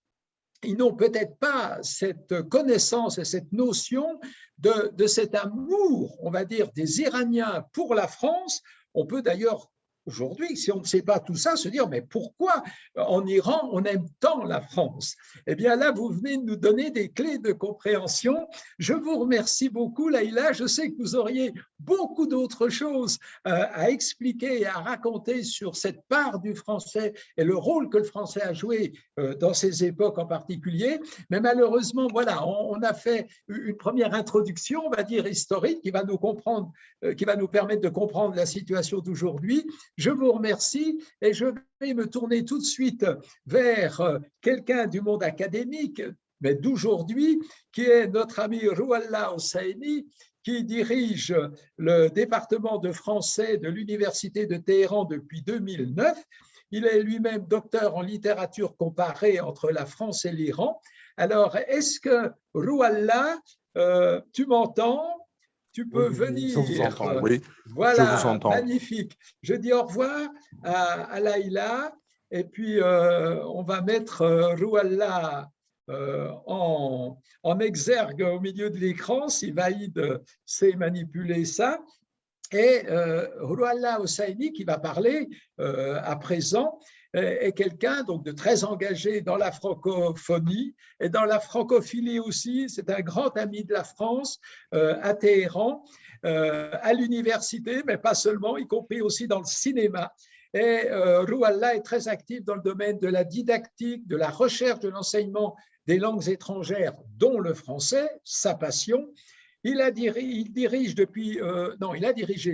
Speaker 1: ils n'ont peut-être pas cette connaissance et cette notion de cet amour, on va dire, des Iraniens pour la France. On peut d'ailleurs, aujourd'hui, si on ne sait pas tout ça, se dire, mais pourquoi en Iran, on aime tant la France? Eh bien là, vous venez de nous donner des clés de compréhension. Je vous remercie beaucoup, Laïla. Je sais que vous auriez beaucoup d'autres choses à expliquer et à raconter sur cette part du français et le rôle que le français a joué dans ces époques en particulier. Mais malheureusement, voilà, on a fait une première introduction, on va dire historique, qui va nous permettre de comprendre la situation d'aujourd'hui. Je vous remercie et je vais me tourner tout de suite vers quelqu'un du monde académique, mais d'aujourd'hui, qui est notre ami Rouallah Hosseini, qui dirige le département de français de l'Université de Téhéran depuis 2009. Il est lui-même docteur en littérature comparée entre la France et l'Iran. Alors, est-ce que, Rouallah, tu m'entends? Tu peux venir.
Speaker 4: Je vous entends, oui.
Speaker 1: Voilà,
Speaker 4: je vous entends.
Speaker 1: magnifique. Je dis au revoir à Laïla et puis on va mettre Rouallah en exergue au milieu de l'écran si Vaïd sait manipuler ça. Et Rouallah Hosseini, qui va parler à présent, est quelqu'un donc de très engagé dans la francophonie et dans la francophilie aussi. C'est un grand ami de la France à Téhéran, à l'université, mais pas seulement, y compris aussi dans le cinéma. Et Rouallah est très actif dans le domaine de la didactique, de la recherche, de l'enseignement des langues étrangères, dont le français, sa passion. Il a dirigé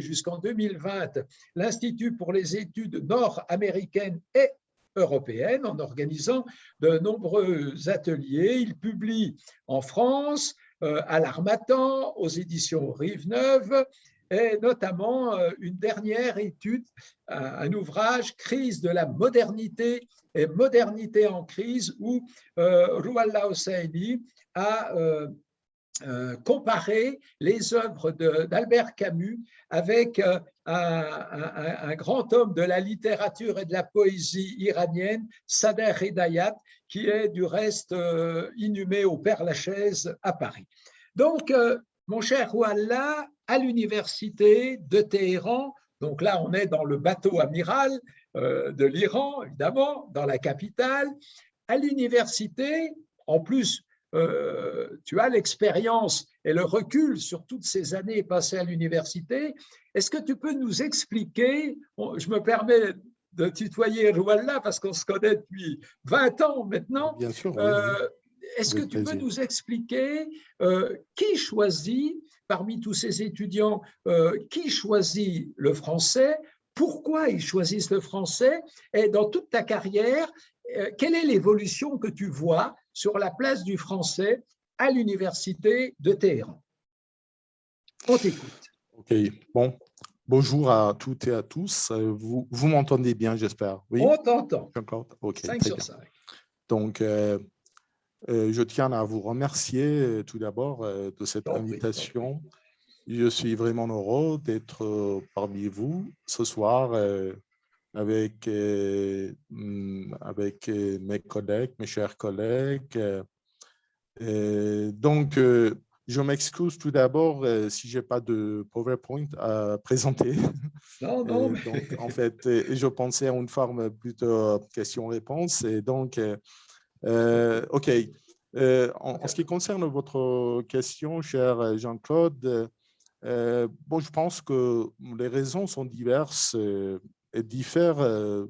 Speaker 1: jusqu'en 2020 l'Institut pour les études nord-américaines et européennes en organisant de nombreux ateliers. Il publie en France, à l'Harmattan, aux éditions Rive-Neuve, et notamment une dernière étude, un ouvrage, Crise de la modernité et modernité en crise, où Rouallah Hosseini a comparer les œuvres d'Albert Camus avec un grand homme de la littérature et de la poésie iranienne, Sader Hedayat, qui est du reste inhumé au Père-Lachaise à Paris. Donc, mon cher Rouallah, à l'université de Téhéran, donc là on est dans le bateau amiral de l'Iran, évidemment, dans la capitale, à l'université, en plus, tu as l'expérience et le recul sur toutes ces années passées à l'université. Est-ce que tu peux nous expliquer, je me permets de tutoyer Rouallah parce qu'on se connaît depuis 20 ans maintenant.
Speaker 4: Bien sûr,
Speaker 1: est-ce que tu peux nous expliquer qui choisit, parmi tous ces étudiants, qui choisit le français, pourquoi ils choisissent le français, et dans toute ta carrière, quelle est l'évolution que tu vois sur la place du français à l'université de Téhéran? On t'écoute.
Speaker 4: OK. Bon, bonjour à toutes et à tous. Vous m'entendez bien, j'espère? Oui.
Speaker 1: On t'entend.
Speaker 4: OK,
Speaker 1: 5 sur 5.
Speaker 4: Donc, je tiens à vous remercier tout d'abord de cette invitation. Je suis vraiment heureux d'être parmi vous ce soir avec mes collègues, mes chers collègues. Donc, je m'excuse tout d'abord si je n'ai pas de PowerPoint à présenter.
Speaker 1: Non.
Speaker 4: Donc, en fait, je pensais à une forme plutôt question-réponse. Et donc, OK. En ce qui concerne votre question, cher Jean-Claude, bon, je pense que les raisons sont diverses et diffèrent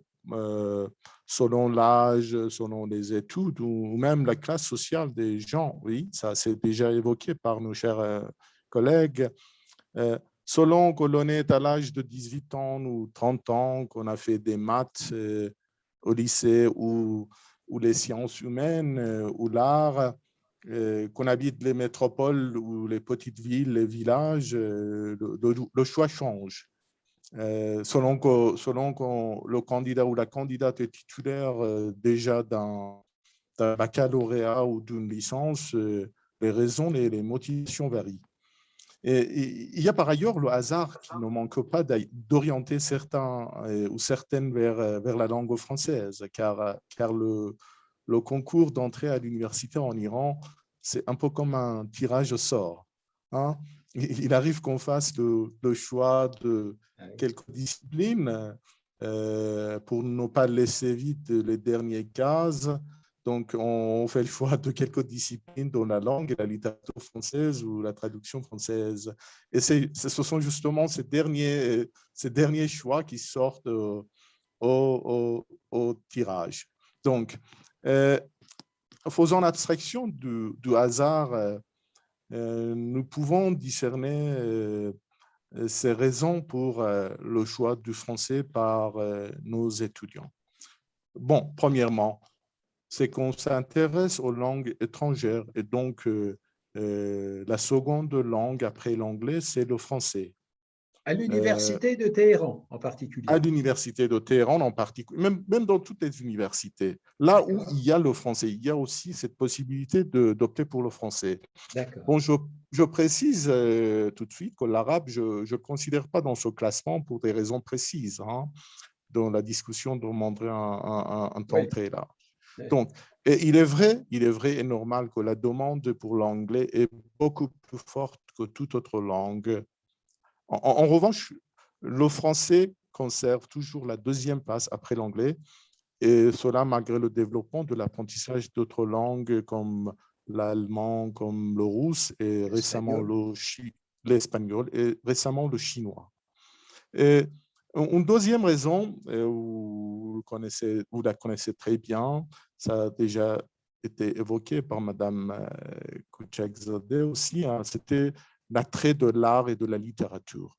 Speaker 4: selon l'âge, selon les études ou même la classe sociale des gens. Oui, ça c'est déjà évoqué par nos chers collègues. Selon que l'on est à l'âge de 18 ans ou 30 ans, qu'on a fait des maths au lycée ou les sciences humaines ou l'art, qu'on habite les métropoles ou les petites villes, les villages, le choix change. Selon que le candidat ou la candidate est titulaire déjà d'un baccalauréat ou d'une licence, les raisons, les motivations varient. Et il y a par ailleurs le hasard qui ne manque pas d'orienter certains ou certaines vers la langue française, car le concours d'entrée à l'université en Iran, c'est un peu comme un tirage au sort. Hein? Il arrive qu'on fasse le choix de quelques disciplines pour ne pas laisser vite les dernières cases. Donc, on fait le choix de quelques disciplines dans la langue et la littérature française ou la traduction française. Et ce sont justement ces derniers choix qui sortent au tirage. Donc, faisant abstraction du hasard, nous pouvons discerner ces raisons pour le choix du français par nos étudiants. Bon, premièrement, c'est qu'on s'intéresse aux langues étrangères et donc la seconde langue après l'anglais, c'est le français.
Speaker 1: À l'université de Téhéran en particulier.
Speaker 4: À l'université de Téhéran en particulier, même dans toutes les universités. Là où il y a le français, il y a aussi cette possibilité d'opter pour le français. Bon, je précise tout de suite que l'arabe, je ne le considère pas dans ce classement pour des raisons précises, hein, dont la discussion demanderait un temps très large. Donc, et il est vrai et normal que la demande pour l'anglais est beaucoup plus forte que toute autre langue. En revanche, le français conserve toujours la deuxième place après l'anglais, et cela malgré le développement de l'apprentissage d'autres langues comme l'allemand, comme le russe et récemment l'espagnol et récemment le chinois. Et une deuxième raison, vous la connaissez très bien, ça a déjà été évoqué par Madame Kuchakzadeh aussi, hein, c'était l'attrait de l'art et de la littérature.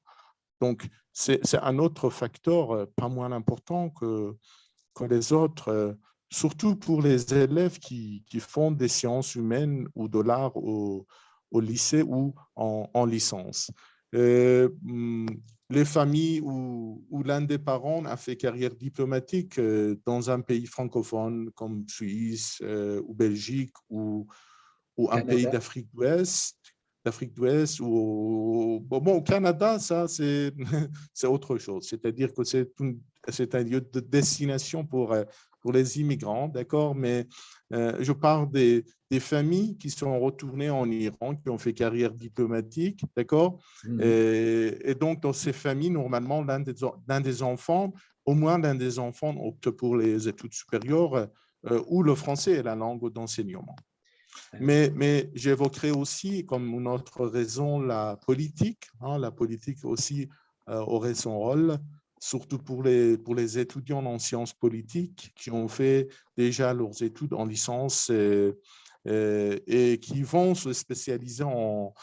Speaker 4: Donc, c'est un autre facteur pas moins important que les autres, surtout pour les élèves qui font des sciences humaines ou de l'art au lycée ou en licence. Les familles où l'un des parents a fait carrière diplomatique dans un pays francophone comme Suisse ou Belgique ou un pays d'Afrique d'Ouest ou au Canada, ça c'est autre chose. C'est-à-dire que c'est un lieu de destination pour les immigrants, d'accord, mais je parle des familles qui sont retournées en Iran, qui ont fait carrière diplomatique, d'accord, et donc dans ces familles, normalement, l'un des enfants, au moins l'un des enfants opte pour les études supérieures où le français est la langue d'enseignement. Mais j'évoquerai aussi comme une autre raison la politique. Hein, la politique aussi aurait son rôle, surtout pour les étudiants en sciences politiques qui ont fait déjà leurs études en licence et qui vont se spécialiser en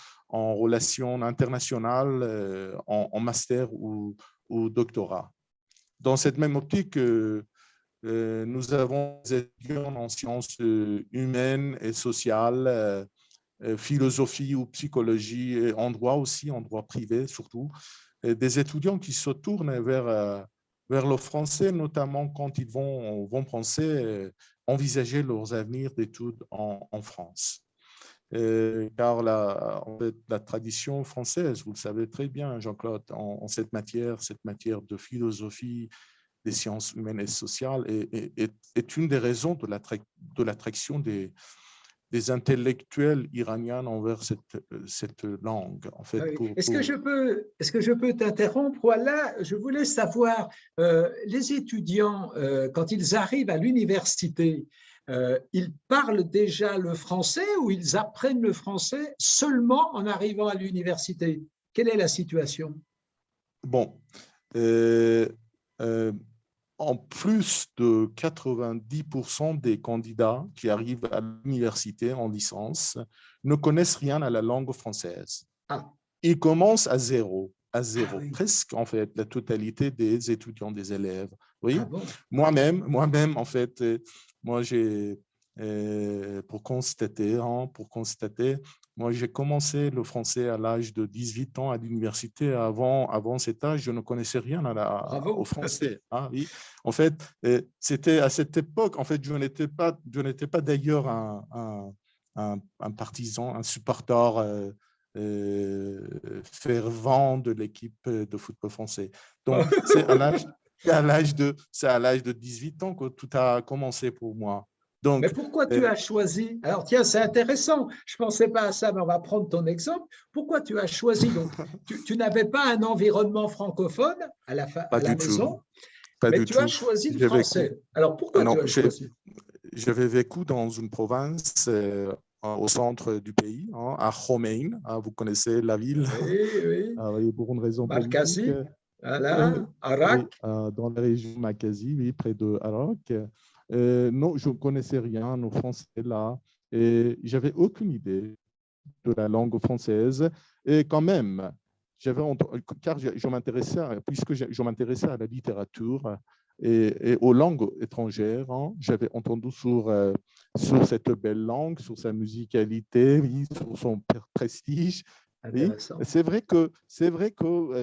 Speaker 4: relations internationales, en master ou doctorat. Dans cette même optique, nous avons des étudiants en sciences humaines et sociales, philosophie ou psychologie, et en droit aussi, en droit privé surtout, des étudiants qui se tournent vers le français, notamment quand ils vont penser, envisager leurs avenirs d'études en France. Car en fait, la tradition française, vous le savez très bien, Jean-Claude, en cette matière de philosophie, des sciences humaines et sociales est une des raisons de l'attraction des intellectuels iraniens envers cette langue. En fait,
Speaker 1: Est-ce que je peux t'interrompre? Voilà, je voulais savoir, les étudiants, quand ils arrivent à l'université, ils parlent déjà le français ou ils apprennent le français seulement en arrivant à l'université? Quelle est la situation?
Speaker 4: Bon, en plus de 90% des candidats qui arrivent à l'université en licence ne connaissent rien à la langue française. Ils commencent à zéro, oui. Presque en fait la totalité des étudiants, des élèves. Oui. Bon. Moi-même, en fait, moi j'ai pour constater, moi j'ai commencé le français à l'âge de 18 ans à l'université. Avant cet âge, je ne connaissais rien au français. Hein, oui. En fait, c'était à cette époque, en fait, je n'étais pas d'ailleurs un partisan, un supporter fervent de l'équipe de football français. Donc, c'est à l'âge de 18 ans que tout a commencé pour moi. Donc,
Speaker 1: mais pourquoi tu as choisi? Alors, tiens, c'est intéressant. Je ne pensais pas à ça, mais on va prendre ton exemple. Pourquoi tu as choisi? Donc, tu n'avais pas un environnement francophone à la maison, mais tu as choisi le français. Alors, pourquoi tu as choisi?
Speaker 4: J'avais vécu dans une province au centre du pays, hein, à Khomein. Vous connaissez la ville?
Speaker 1: Oui.
Speaker 4: Oui, pour une raison
Speaker 1: Markazi,
Speaker 4: politique.
Speaker 1: voilà, Arak.
Speaker 4: Oui, dans la région Markazi, oui, près de Arak. Non, je ne connaissais rien au français là. Et j'avais aucune idée de la langue française. Et quand même, car je m'intéressais, puisque je m'intéressais à la littérature et aux langues étrangères, hein, j'avais entendu sur cette belle langue, sur sa musicalité, oui, sur son prestige. Oui. C'est vrai que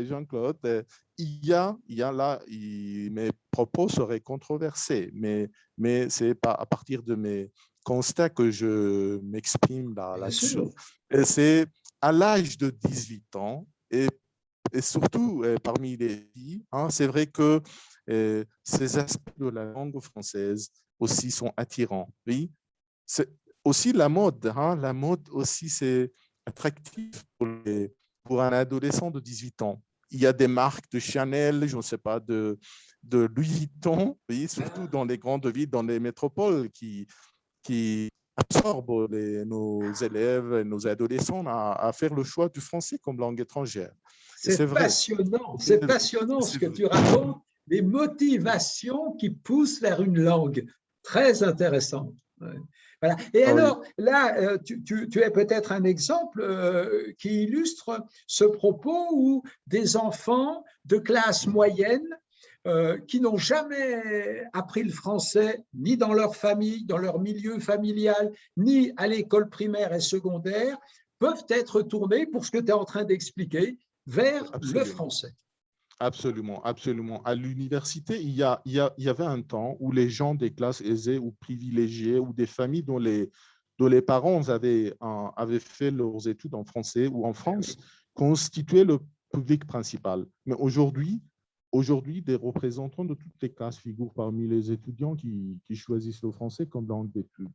Speaker 4: Jean-Claude, il y a là, mes propos seraient controversés, mais c'est pas à partir de mes constats que je m'exprime là-dessus. C'est à l'âge de 18 ans, et surtout parmi les filles, hein, c'est vrai que ces aspects de la langue française aussi sont attirants. Oui, c'est aussi la mode. Hein, la mode aussi, c'est attractif pour un adolescent de 18 ans. Il y a des marques de Chanel, je ne sais pas, de Louis Vuitton, oui, surtout dans les grandes villes, dans les métropoles qui absorbent nos élèves, nos adolescents à faire le choix du français comme langue étrangère.
Speaker 1: C'est passionnant, c'est passionnant ce que tu racontes, les motivations qui poussent vers une langue. Très intéressante. Ouais. Voilà. Et alors, là, tu es peut-être un exemple qui illustre ce propos où des enfants de classe moyenne qui n'ont jamais appris le français, ni dans leur famille, dans leur milieu familial, ni à l'école primaire et secondaire, peuvent être tournés, pour ce que tu es en train d'expliquer, vers le français.
Speaker 4: Absolument, absolument. À l'université, il y avait un temps où les gens des classes aisées ou privilégiées ou des familles dont les parents avaient fait leurs études en français ou en France constituaient le public principal. Mais aujourd'hui, des représentants de toutes les classes figurent parmi les étudiants qui choisissent le français comme langue d'études.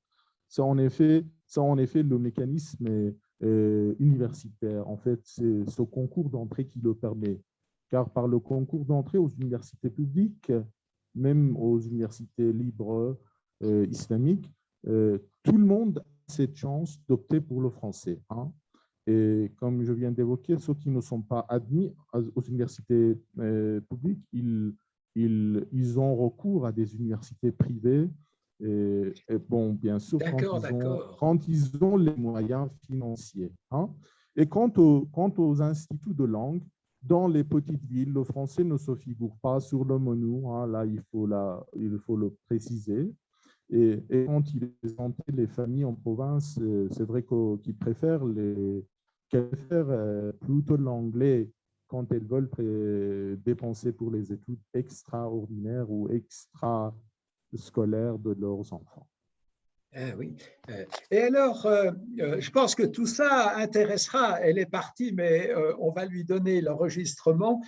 Speaker 4: C'est en effet le mécanisme universitaire. En fait, c'est ce concours d'entrée qui le permet. Car par le concours d'entrée aux universités publiques, même aux universités libres islamiques, tout le monde a cette chance d'opter pour le français. Hein. Et comme je viens d'évoquer, ceux qui ne sont pas admis aux universités publiques, ils ont recours à des universités privées. Et bon, bien sûr, quand ils ont les moyens financiers. Hein. Et quant aux instituts de langue, dans les petites villes, le français ne se figure pas sur le menu. Hein, là, il faut le préciser. Et quand il est présenté, les familles en province, c'est vrai qu'ils préfèrent plutôt l'anglais quand elles veulent dépenser pour les études extraordinaires ou extrascolaires de leurs enfants.
Speaker 1: Ah oui. Et alors, je pense que tout ça intéressera, elle est partie, mais on va lui donner l'enregistrement,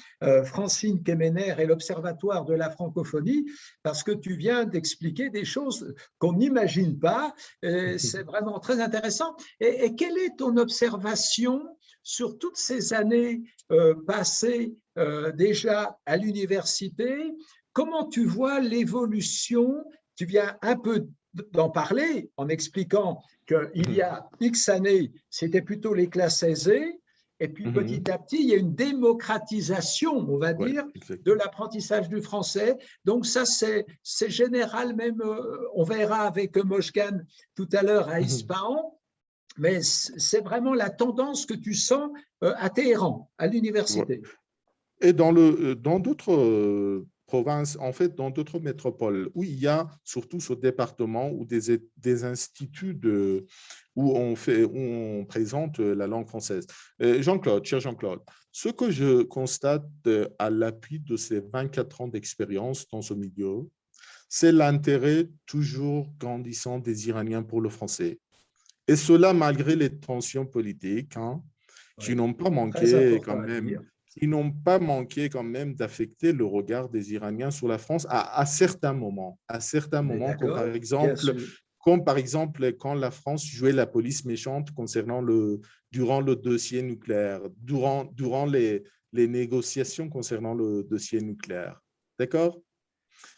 Speaker 1: Francine Kemener et l'Observatoire de la francophonie, parce que tu viens d'expliquer des choses qu'on n'imagine pas, et c'est vraiment très intéressant. Et quelle est ton observation sur toutes ces années passées déjà à l'université? Comment tu vois l'évolution? Tu viens un peu d'en parler en expliquant qu'il y a X années, c'était plutôt les classes aisées, et puis petit à petit, il y a une démocratisation, on va dire, de l'apprentissage du français. Donc ça, c'est général, même, on verra avec Mojgan tout à l'heure à Ispahan, mais c'est vraiment la tendance que tu sens à Téhéran, à l'université.
Speaker 4: Et dans d'autres provinces, en fait, dans d'autres métropoles, où il y a surtout ce département ou des instituts où on présente la langue française. Jean-Claude, cher Jean-Claude, ce que je constate à l'appui de ces 24 ans d'expérience dans ce milieu, c'est l'intérêt toujours grandissant des Iraniens pour le français. Et cela malgré les tensions politiques, hein, qui n'ont pas manqué quand même. Ils n'ont pas manqué quand même d'affecter le regard des Iraniens sur la France à certains moments. Comme par exemple quand la France jouait la police méchante durant le dossier nucléaire, durant les négociations concernant le dossier nucléaire. D'accord?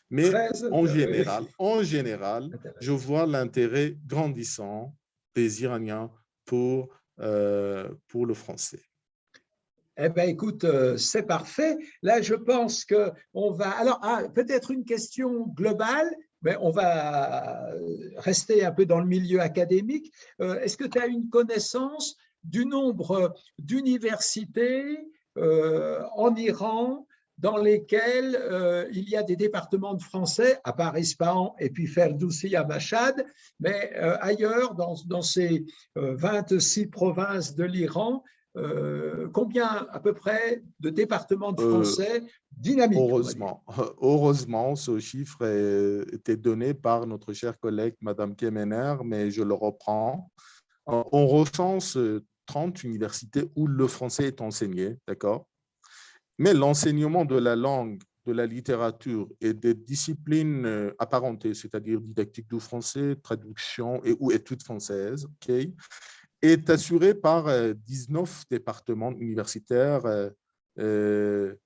Speaker 4: Mais en général, je vois l'intérêt grandissant des Iraniens pour le français.
Speaker 1: Eh bien, écoute, c'est parfait. Là, je pense qu'on va… Alors, peut-être une question globale, mais on va rester un peu dans le milieu académique. Est-ce que tu as une connaissance du nombre d'universités en Iran dans lesquels il y a des départements de français, à part Ispahan et puis Ferdoussi à Mashhad, mais ailleurs, dans ces 26 provinces de l'Iran, combien à peu près de départements de français dynamiques?
Speaker 4: Heureusement, ce chiffre était donné par notre chère collègue Madame Kemener, mais je le reprends. On recense 30 universités où le français est enseigné, d'accord? Mais l'enseignement de la langue, de la littérature et des disciplines apparentées, c'est-à-dire didactique du français, traduction ou études françaises, okay, est assuré par 19 départements universitaires de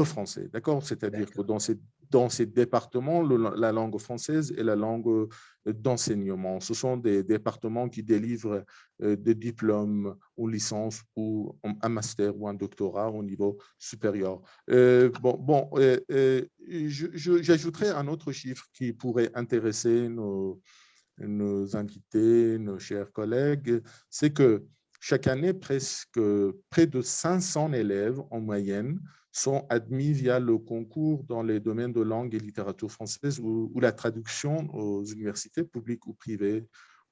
Speaker 4: français. D'accord? C'est-à-dire que dans ces départements, la langue française est la langue d'enseignement. Ce sont des départements qui délivrent des diplômes ou licences ou un master ou un doctorat au niveau supérieur. J'ajouterai un autre chiffre qui pourrait intéresser nos invités, nos chers collègues, c'est que chaque année, presque près de 500 élèves en moyenne sont admis via le concours dans les domaines de langue et littérature française ou la traduction aux universités publiques ou privées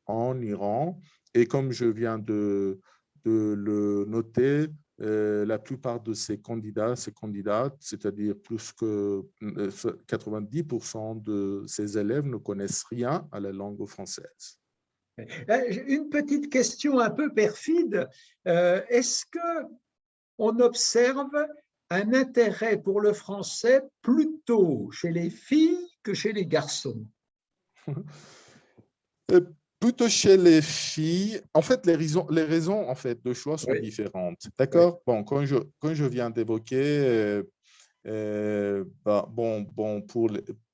Speaker 4: en Iran. Et comme je viens de le noter, la plupart de ces candidats, ces candidates, c'est-à-dire plus que 90% de ces élèves ne connaissent rien à la langue française.
Speaker 1: Une petite question un peu perfide. Est-ce qu'on observe un intérêt pour le français plutôt chez les filles que chez les garçons?
Speaker 4: Plutôt chez les filles, en fait, les raisons en fait, de choix sont différentes. D'accord? Oui. Bon, quand je viens d'évoquer,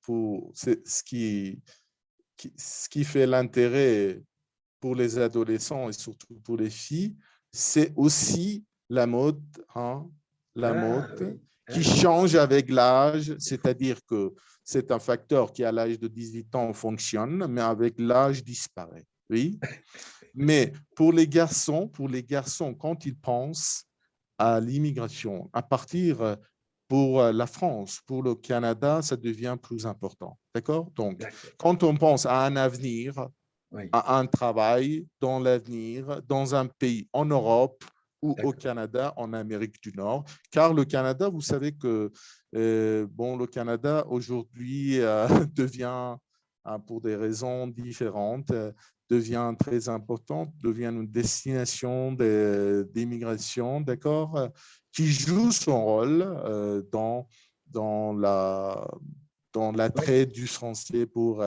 Speaker 4: pour ce qui fait l'intérêt pour les adolescents et surtout pour les filles, c'est aussi la mode, qui change avec l'âge, c'est-à-dire que c'est un facteur qui, à l'âge de 18 ans, fonctionne, mais avec l'âge, disparaît. Oui. Mais pour les garçons, quand ils pensent à l'immigration, à partir pour la France, pour le Canada, ça devient plus important. D'accord? Donc, quand on pense à un avenir, à un travail dans l'avenir, dans un pays en Europe, ou au Canada, en Amérique du Nord. Car le Canada, vous savez que le Canada aujourd'hui devient, pour des raisons différentes, devient très important, devient une destination d'immigration, d'accord, qui joue son rôle dans l'attrait du français pour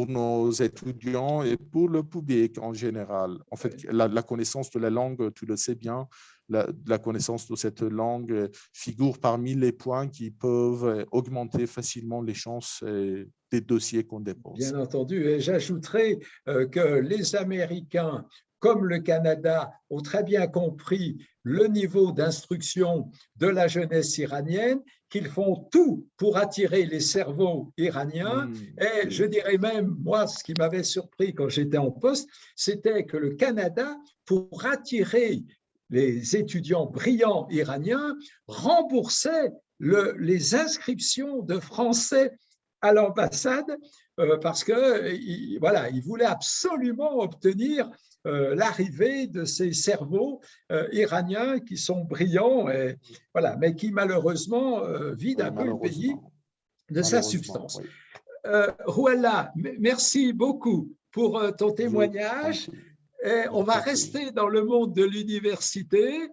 Speaker 4: nos étudiants et pour le public en général. En fait, la connaissance de la langue, tu le sais bien, la connaissance de cette langue figure parmi les points qui peuvent augmenter facilement les chances des dossiers qu'on dépose.
Speaker 1: Bien entendu, et j'ajouterai que les Américains, comme le Canada, ont très bien compris le niveau d'instruction de la jeunesse iranienne, qu'ils font tout pour attirer les cerveaux iraniens. Et je dirais même, moi, ce qui m'avait surpris quand j'étais en poste, c'était que le Canada, pour attirer les étudiants brillants iraniens, remboursait les inscriptions de Français à l'ambassade parce que voilà, il voulait absolument obtenir l'arrivée de ces cerveaux iraniens qui sont brillants, et, voilà, mais qui malheureusement vident un peu le pays de sa substance. Oui. Rouella, merci beaucoup pour ton témoignage. Et on va rester dans le monde de l'université,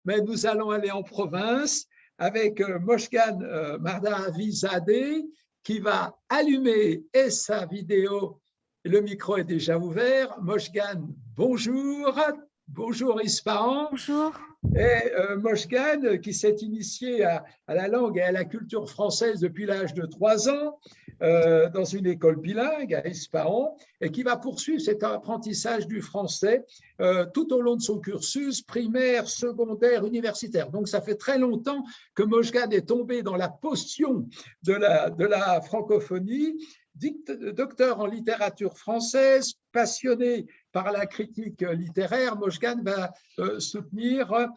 Speaker 1: mais nous allons aller en province avec Moshgan Mardahavizadeh, qui va allumer sa vidéo. Le micro est déjà ouvert. Moshgan, bonjour. Bonjour Ispahan.
Speaker 5: Bonjour.
Speaker 1: Et Moshgan, qui s'est initié à la langue et à la culture française depuis l'âge de 3 ans, dans une école bilingue à Ispahan, et qui va poursuivre cet apprentissage du français tout au long de son cursus primaire, secondaire, universitaire. Donc, ça fait très longtemps que Moshgan est tombé dans la potion de la francophonie. Docteur en littérature française, passionné par la critique littéraire, Mojgane va soutenir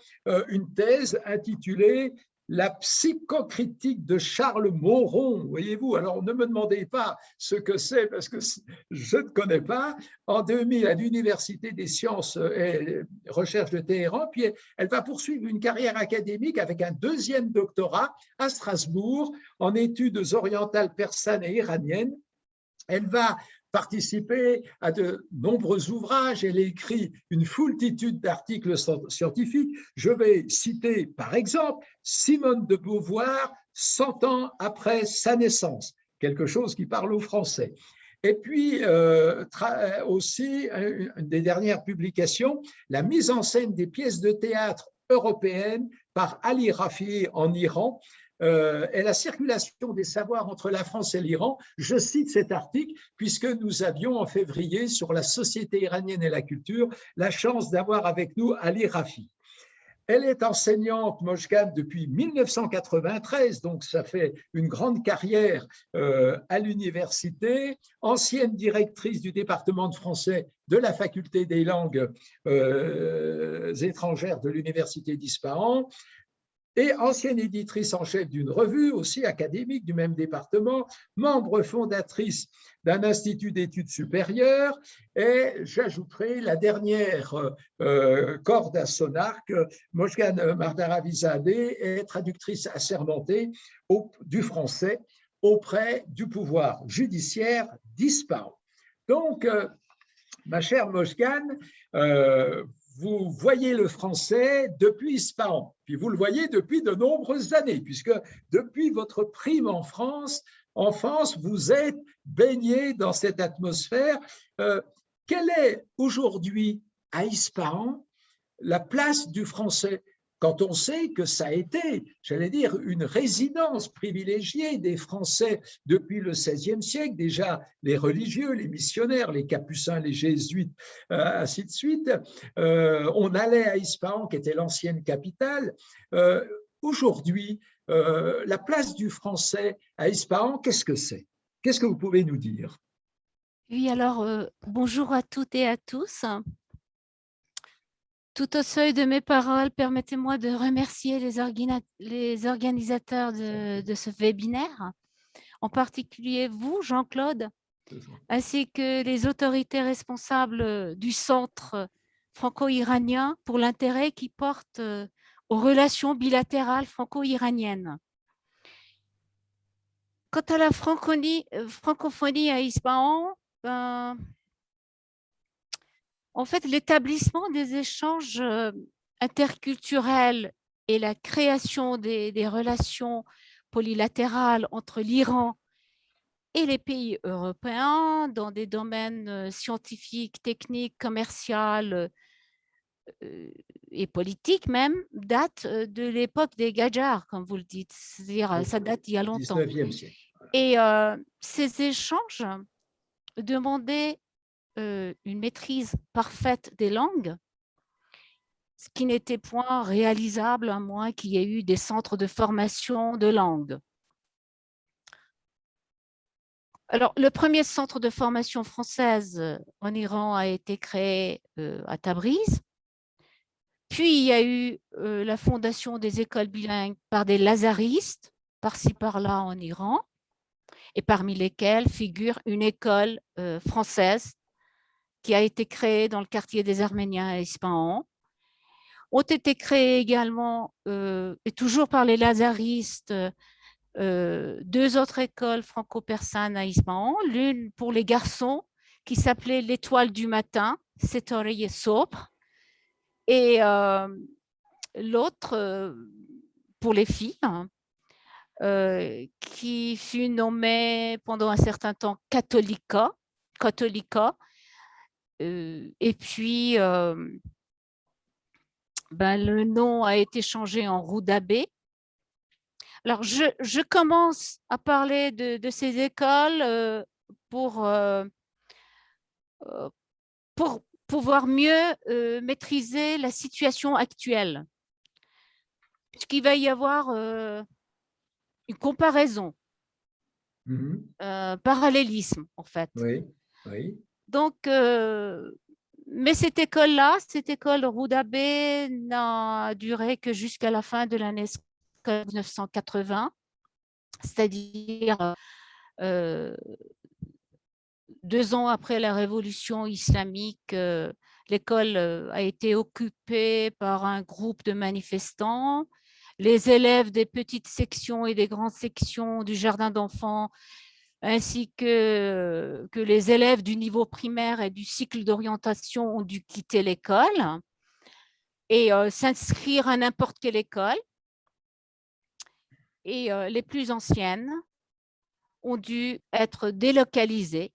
Speaker 1: une thèse intitulée La psychocritique de Charles Mauron, voyez-vous. Alors, ne me demandez pas ce que c'est parce que je ne connais pas. En 2000, à l'Université des sciences et recherches de Téhéran, puis elle va poursuivre une carrière académique avec un deuxième doctorat à Strasbourg en études orientales persanes et iraniennes. Elle va participer à de nombreux ouvrages. Elle écrit une foultitude d'articles scientifiques. Je vais citer, par exemple, Simone de Beauvoir, 100 ans après sa naissance, quelque chose qui parle au français. Et puis, aussi, une des dernières publications, la mise en scène des pièces de théâtre européennes par Ali Rafi en Iran, et la circulation des savoirs entre la France et l'Iran. Je cite cet article puisque nous avions en février sur la société iranienne et la culture la chance d'avoir avec nous Ali Rafi. Elle est enseignante, Mojgane, depuis 1993, donc ça fait une grande carrière à l'université, ancienne directrice du département de français de la faculté des langues étrangères de l'université d'Ispahan, et ancienne éditrice en chef d'une revue, aussi académique du même département, membre fondatrice d'un institut d'études supérieures, et j'ajouterai la dernière corde à son arc, Mojgane Mardaravisadeh est traductrice assermentée du français auprès du pouvoir judiciaire d'Ispahan. Donc, ma chère Mojgane, vous voyez le français depuis Ispahan, puis vous le voyez depuis de nombreuses années, puisque depuis votre prime enfance, vous êtes baigné dans cette atmosphère. Quelle est aujourd'hui à Ispahan la place du français, quand on sait que ça a été, j'allais dire, une résidence privilégiée des Français depuis le XVIe siècle, déjà les religieux, les missionnaires, les capucins, les jésuites, ainsi de suite. On allait à Ispahan, qui était l'ancienne capitale. Aujourd'hui, la place du français à Ispahan, qu'est-ce que c'est? Qu'est-ce que vous pouvez nous dire?
Speaker 5: Oui, alors, bonjour à toutes et à tous. Tout au seuil de mes paroles, permettez-moi de remercier les organisateurs de ce webinaire, en particulier vous, Jean-Claude, ainsi que les autorités responsables du Centre franco-iranien pour l'intérêt qu'ils portent aux relations bilatérales franco-iraniennes. Quant à la francophonie à Ispahan, en fait, l'établissement des échanges interculturels et la création des relations polylatérales entre l'Iran et les pays européens dans des domaines scientifiques, techniques, commerciaux et politiques même, date de l'époque des Gadjars, comme vous le dites. C'est-à-dire, ça date d'il y a longtemps.
Speaker 1: 19e siècle.
Speaker 5: Et ces échanges demandaient une maîtrise parfaite des langues, ce qui n'était point réalisable à moins qu'il y ait eu des centres de formation de langue. Alors, le premier centre de formation française en Iran a été créé à Tabriz. Puis, il y a eu la fondation des écoles bilingues par des lazaristes, par-ci, par-là en Iran, et parmi lesquels figure une école française qui a été créée dans le quartier des Arméniens à Ispahan. Ont été créées également, et toujours par les lazaristes, deux autres écoles franco-persanes à Ispahan, l'une pour les garçons qui s'appelait l'Étoile du matin, Setoreye Sobre, et l'autre pour les filles, qui fut nommée pendant un certain temps Catholica, et puis le nom a été changé en Roudabe. Alors, je commence à parler de ces écoles pour pouvoir mieux maîtriser la situation actuelle. Puisqu'il va y avoir une comparaison, parallélisme en fait.
Speaker 1: Oui, oui.
Speaker 5: Donc, Mais cette école-là, cette école Rouda-Bey n'a duré que jusqu'à la fin de l'année 1980, c'est-à-dire 2 ans après la révolution islamique. L'école a été occupée par un groupe de manifestants. Les élèves des petites sections et des grandes sections du jardin d'enfants, ainsi que les élèves du niveau primaire et du cycle d'orientation ont dû quitter l'école et s'inscrire à n'importe quelle école. Et les plus anciennes ont dû être délocalisées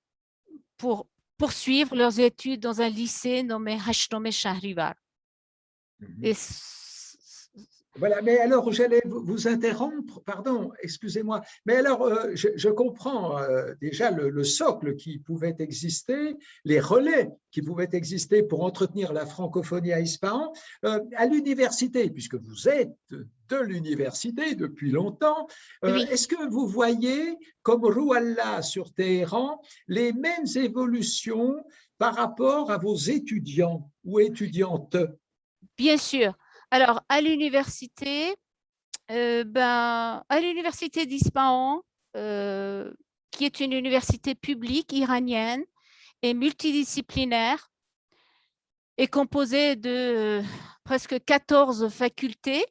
Speaker 5: pour poursuivre leurs études dans un lycée nommé Hashtome Shahrivar. Et
Speaker 1: voilà, mais alors j'allais vous interrompre, pardon, excusez-moi, mais alors je comprends déjà le socle qui pouvait exister, les relais qui pouvaient exister pour entretenir la francophonie à Ispahan. À l'université, puisque vous êtes de l'université depuis longtemps,
Speaker 5: oui.
Speaker 1: Est-ce que vous voyez, comme Rouallah sur Téhéran, les mêmes évolutions par rapport à vos étudiants ou étudiantes?
Speaker 5: Bien sûr. Alors, à l'université d'Ispahan, qui est une université publique iranienne et multidisciplinaire, est composée de presque 14 facultés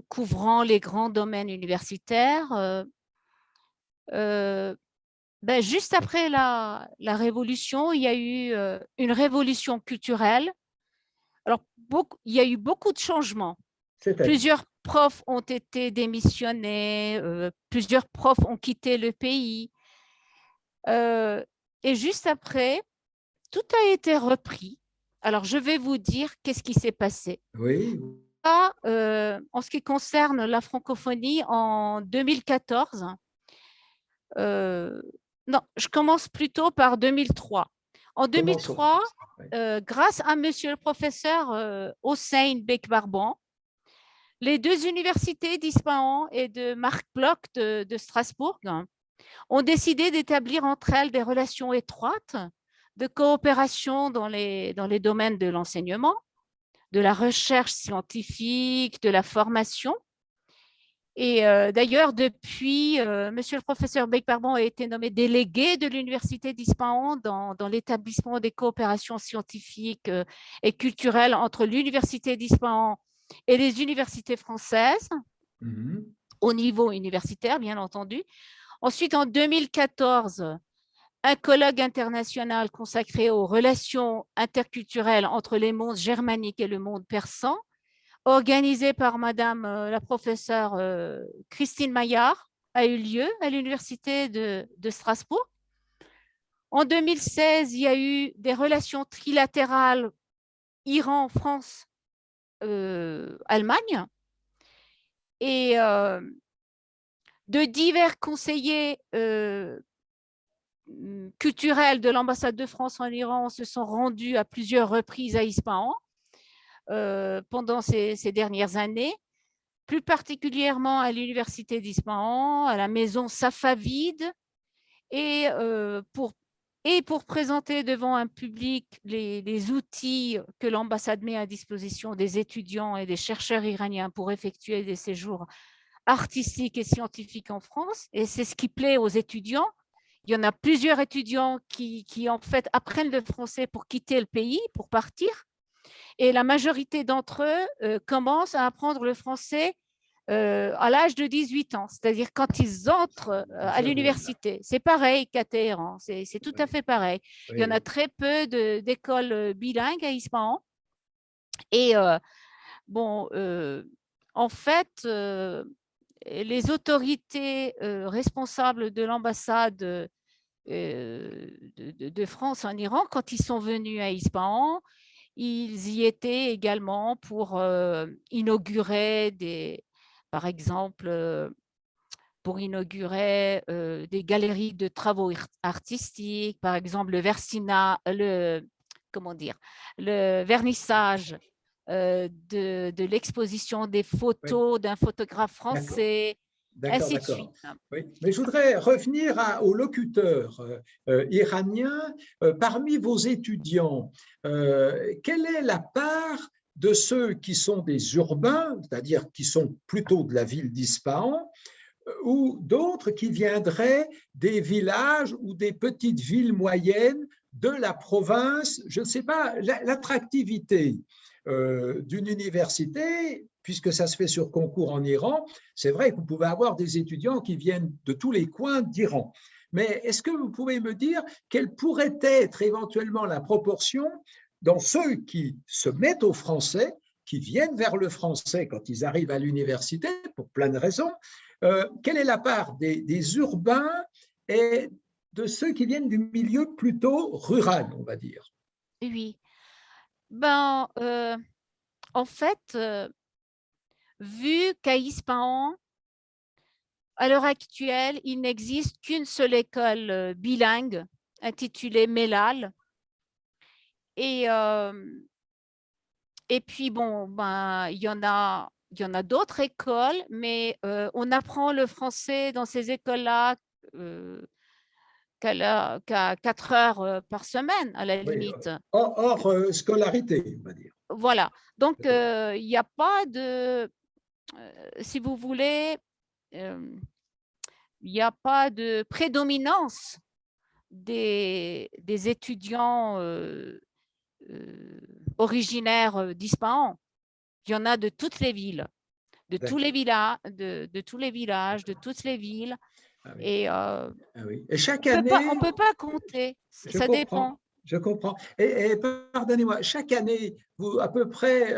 Speaker 5: couvrant les grands domaines universitaires. Juste après la Révolution, il y a eu une révolution culturelle. Alors, il y a eu beaucoup de changements. Plusieurs profs ont été démissionnés, plusieurs profs ont quitté le pays. Et juste après, tout a été repris. Alors, je vais vous dire qu'est-ce qui s'est passé.
Speaker 1: Oui.
Speaker 5: En ce qui concerne la francophonie, en 2014, non, je commence plutôt par 2003. En 2003, grâce à monsieur le professeur Hossein Bekbarban, les 2 universités d'Ispahan et de Marc Bloch de Strasbourg ont décidé d'établir entre elles des relations étroites de coopération dans les domaines de l'enseignement, de la recherche scientifique, de la formation. Et d'ailleurs, depuis, monsieur le professeur Bekbarban a été nommé délégué de l'université d'Ispahan dans l'établissement des coopérations scientifiques et culturelles entre l'université d'Ispahan et les universités françaises, au niveau universitaire, bien entendu. Ensuite, en 2014, un colloque international consacré aux relations interculturelles entre les mondes germaniques et le monde persan, organisé par Madame la professeure Christine Maillard, a eu lieu à l'université de Strasbourg. En 2016, il y a eu des relations trilatérales Iran, France, Allemagne, et de divers conseillers culturels de l'ambassade de France en Iran se sont rendus à plusieurs reprises à Ispahan pendant ces dernières années, plus particulièrement à l'université d'Ispahan, à la maison Safavid, et pour présenter devant un public les outils que l'ambassade met à disposition des étudiants et des chercheurs iraniens pour effectuer des séjours artistiques et scientifiques en France. Et c'est ce qui plaît aux étudiants. Il y en a plusieurs étudiants qui en fait apprennent le français pour quitter le pays, pour partir. Et la majorité d'entre eux commencent à apprendre le français à l'âge de 18 ans, c'est-à-dire quand ils entrent à l'université. C'est pareil qu'à Téhéran, c'est tout à fait pareil. Il y en a très peu d'écoles bilingues à Ispahan. Et en fait, les autorités responsables de l'ambassade de France en Iran, quand ils sont venus à Ispahan, ils y étaient également pour inaugurer par exemple, pour inaugurer des galeries de travaux artistiques, par exemple le vernissage de l'exposition des photos d'un photographe français
Speaker 1: D'accord,
Speaker 5: ainsi de
Speaker 1: d'accord.
Speaker 5: suite.
Speaker 1: Oui. Mais je voudrais revenir aux locuteurs iraniens. Parmi vos étudiants, quelle est la part de ceux qui sont des urbains, c'est-à-dire qui sont plutôt de la ville d'Ispahan, ou d'autres qui viendraient des villages ou des petites villes moyennes de la province? Je ne sais pas, l'attractivité d'une université, puisque ça se fait sur concours en Iran, c'est vrai que vous pouvez avoir des étudiants qui viennent de tous les coins d'Iran. Mais est-ce que vous pouvez me dire quelle pourrait être éventuellement la proportion dans ceux qui se mettent au français, qui viennent vers le français quand ils arrivent à l'université, pour plein de raisons, quelle est la part des urbains et de ceux qui viennent du milieu plutôt rural, on va dire?
Speaker 5: Oui. Ben, en fait, vu qu'à Ispahan, à l'heure actuelle, il n'existe qu'une seule école bilingue intitulée Melal. Et puis, bon, ben, il y en a d'autres écoles, mais on apprend le français dans ces écoles-là qu'à 4 heures par semaine, à la
Speaker 1: Oui,
Speaker 5: limite.
Speaker 1: hors scolarité, on va dire.
Speaker 5: Voilà. Donc, il n'y a pas de, si vous voulez, il n'y a pas de prédominance des étudiants originaires d'Ispahan. Il y en a de toutes les villes, de tous les villages, de tous les villages, de toutes les villes.
Speaker 1: Ah oui.
Speaker 5: Et
Speaker 1: Ah oui. Et chaque
Speaker 5: on
Speaker 1: année,
Speaker 5: ne peut pas compter,
Speaker 1: je
Speaker 5: ça
Speaker 1: comprends.
Speaker 5: dépend.
Speaker 1: Je comprends. Et pardonnez-moi, chaque année, à peu près,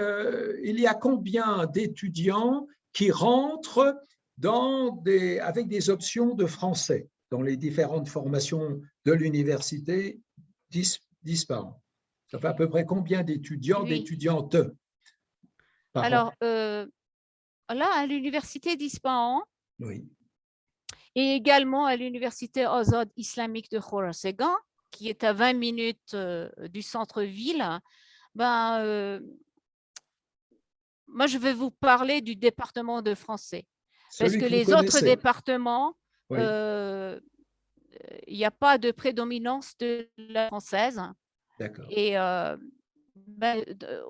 Speaker 1: il y a combien d'étudiants qui rentrent avec des options de français dans les différentes formations de l'université d'Ispahan? Ça fait à peu près combien d'étudiants,
Speaker 5: Oui.
Speaker 1: d'étudiantes par an?
Speaker 5: Alors, là, à l'université d'Ispahan
Speaker 1: Oui,
Speaker 5: et également à l'université Azad islamique de Khorasan, qui est à 20 minutes du centre-ville, ben, moi, je vais vous parler du département de français. Parce
Speaker 1: celui
Speaker 5: que
Speaker 1: que vous
Speaker 5: les autres
Speaker 1: connaissez.
Speaker 5: départements,
Speaker 1: Oui,
Speaker 5: il n'y a pas de prédominance de la française.
Speaker 1: d'accord.
Speaker 5: Et ben,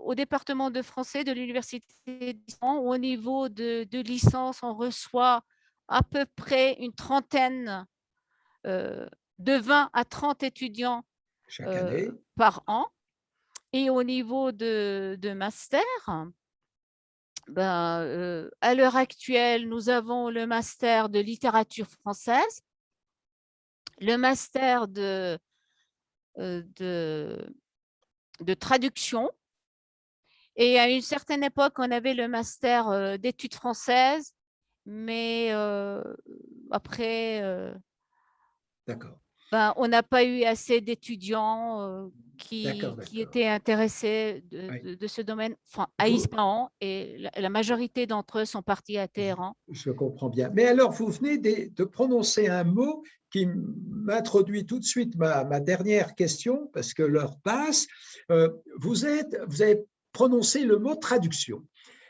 Speaker 5: au département de français de l'université d'Ispahan, au niveau de licence, on reçoit à peu près une trentaine, de 20 à 30 étudiants
Speaker 1: Chaque année.
Speaker 5: par an. Et au niveau de master, ben, à l'heure actuelle, nous avons le master de littérature française, le master de traduction. Et à une certaine époque, on avait le master d'études françaises, mais après,
Speaker 1: D'accord.
Speaker 5: ben, on n'a pas eu assez d'étudiants
Speaker 1: D'accord,
Speaker 5: qui
Speaker 1: d'accord.
Speaker 5: étaient intéressés
Speaker 1: Oui.
Speaker 5: de ce domaine, enfin, à
Speaker 1: Vous,
Speaker 5: Ispahan, et la majorité d'entre eux sont partis à Téhéran.
Speaker 1: je comprends bien. Mais alors, vous venez de prononcer un mot qui m'introduit tout de suite ma dernière question, parce que l'heure passe. Vous avez prononcé le mot traduction.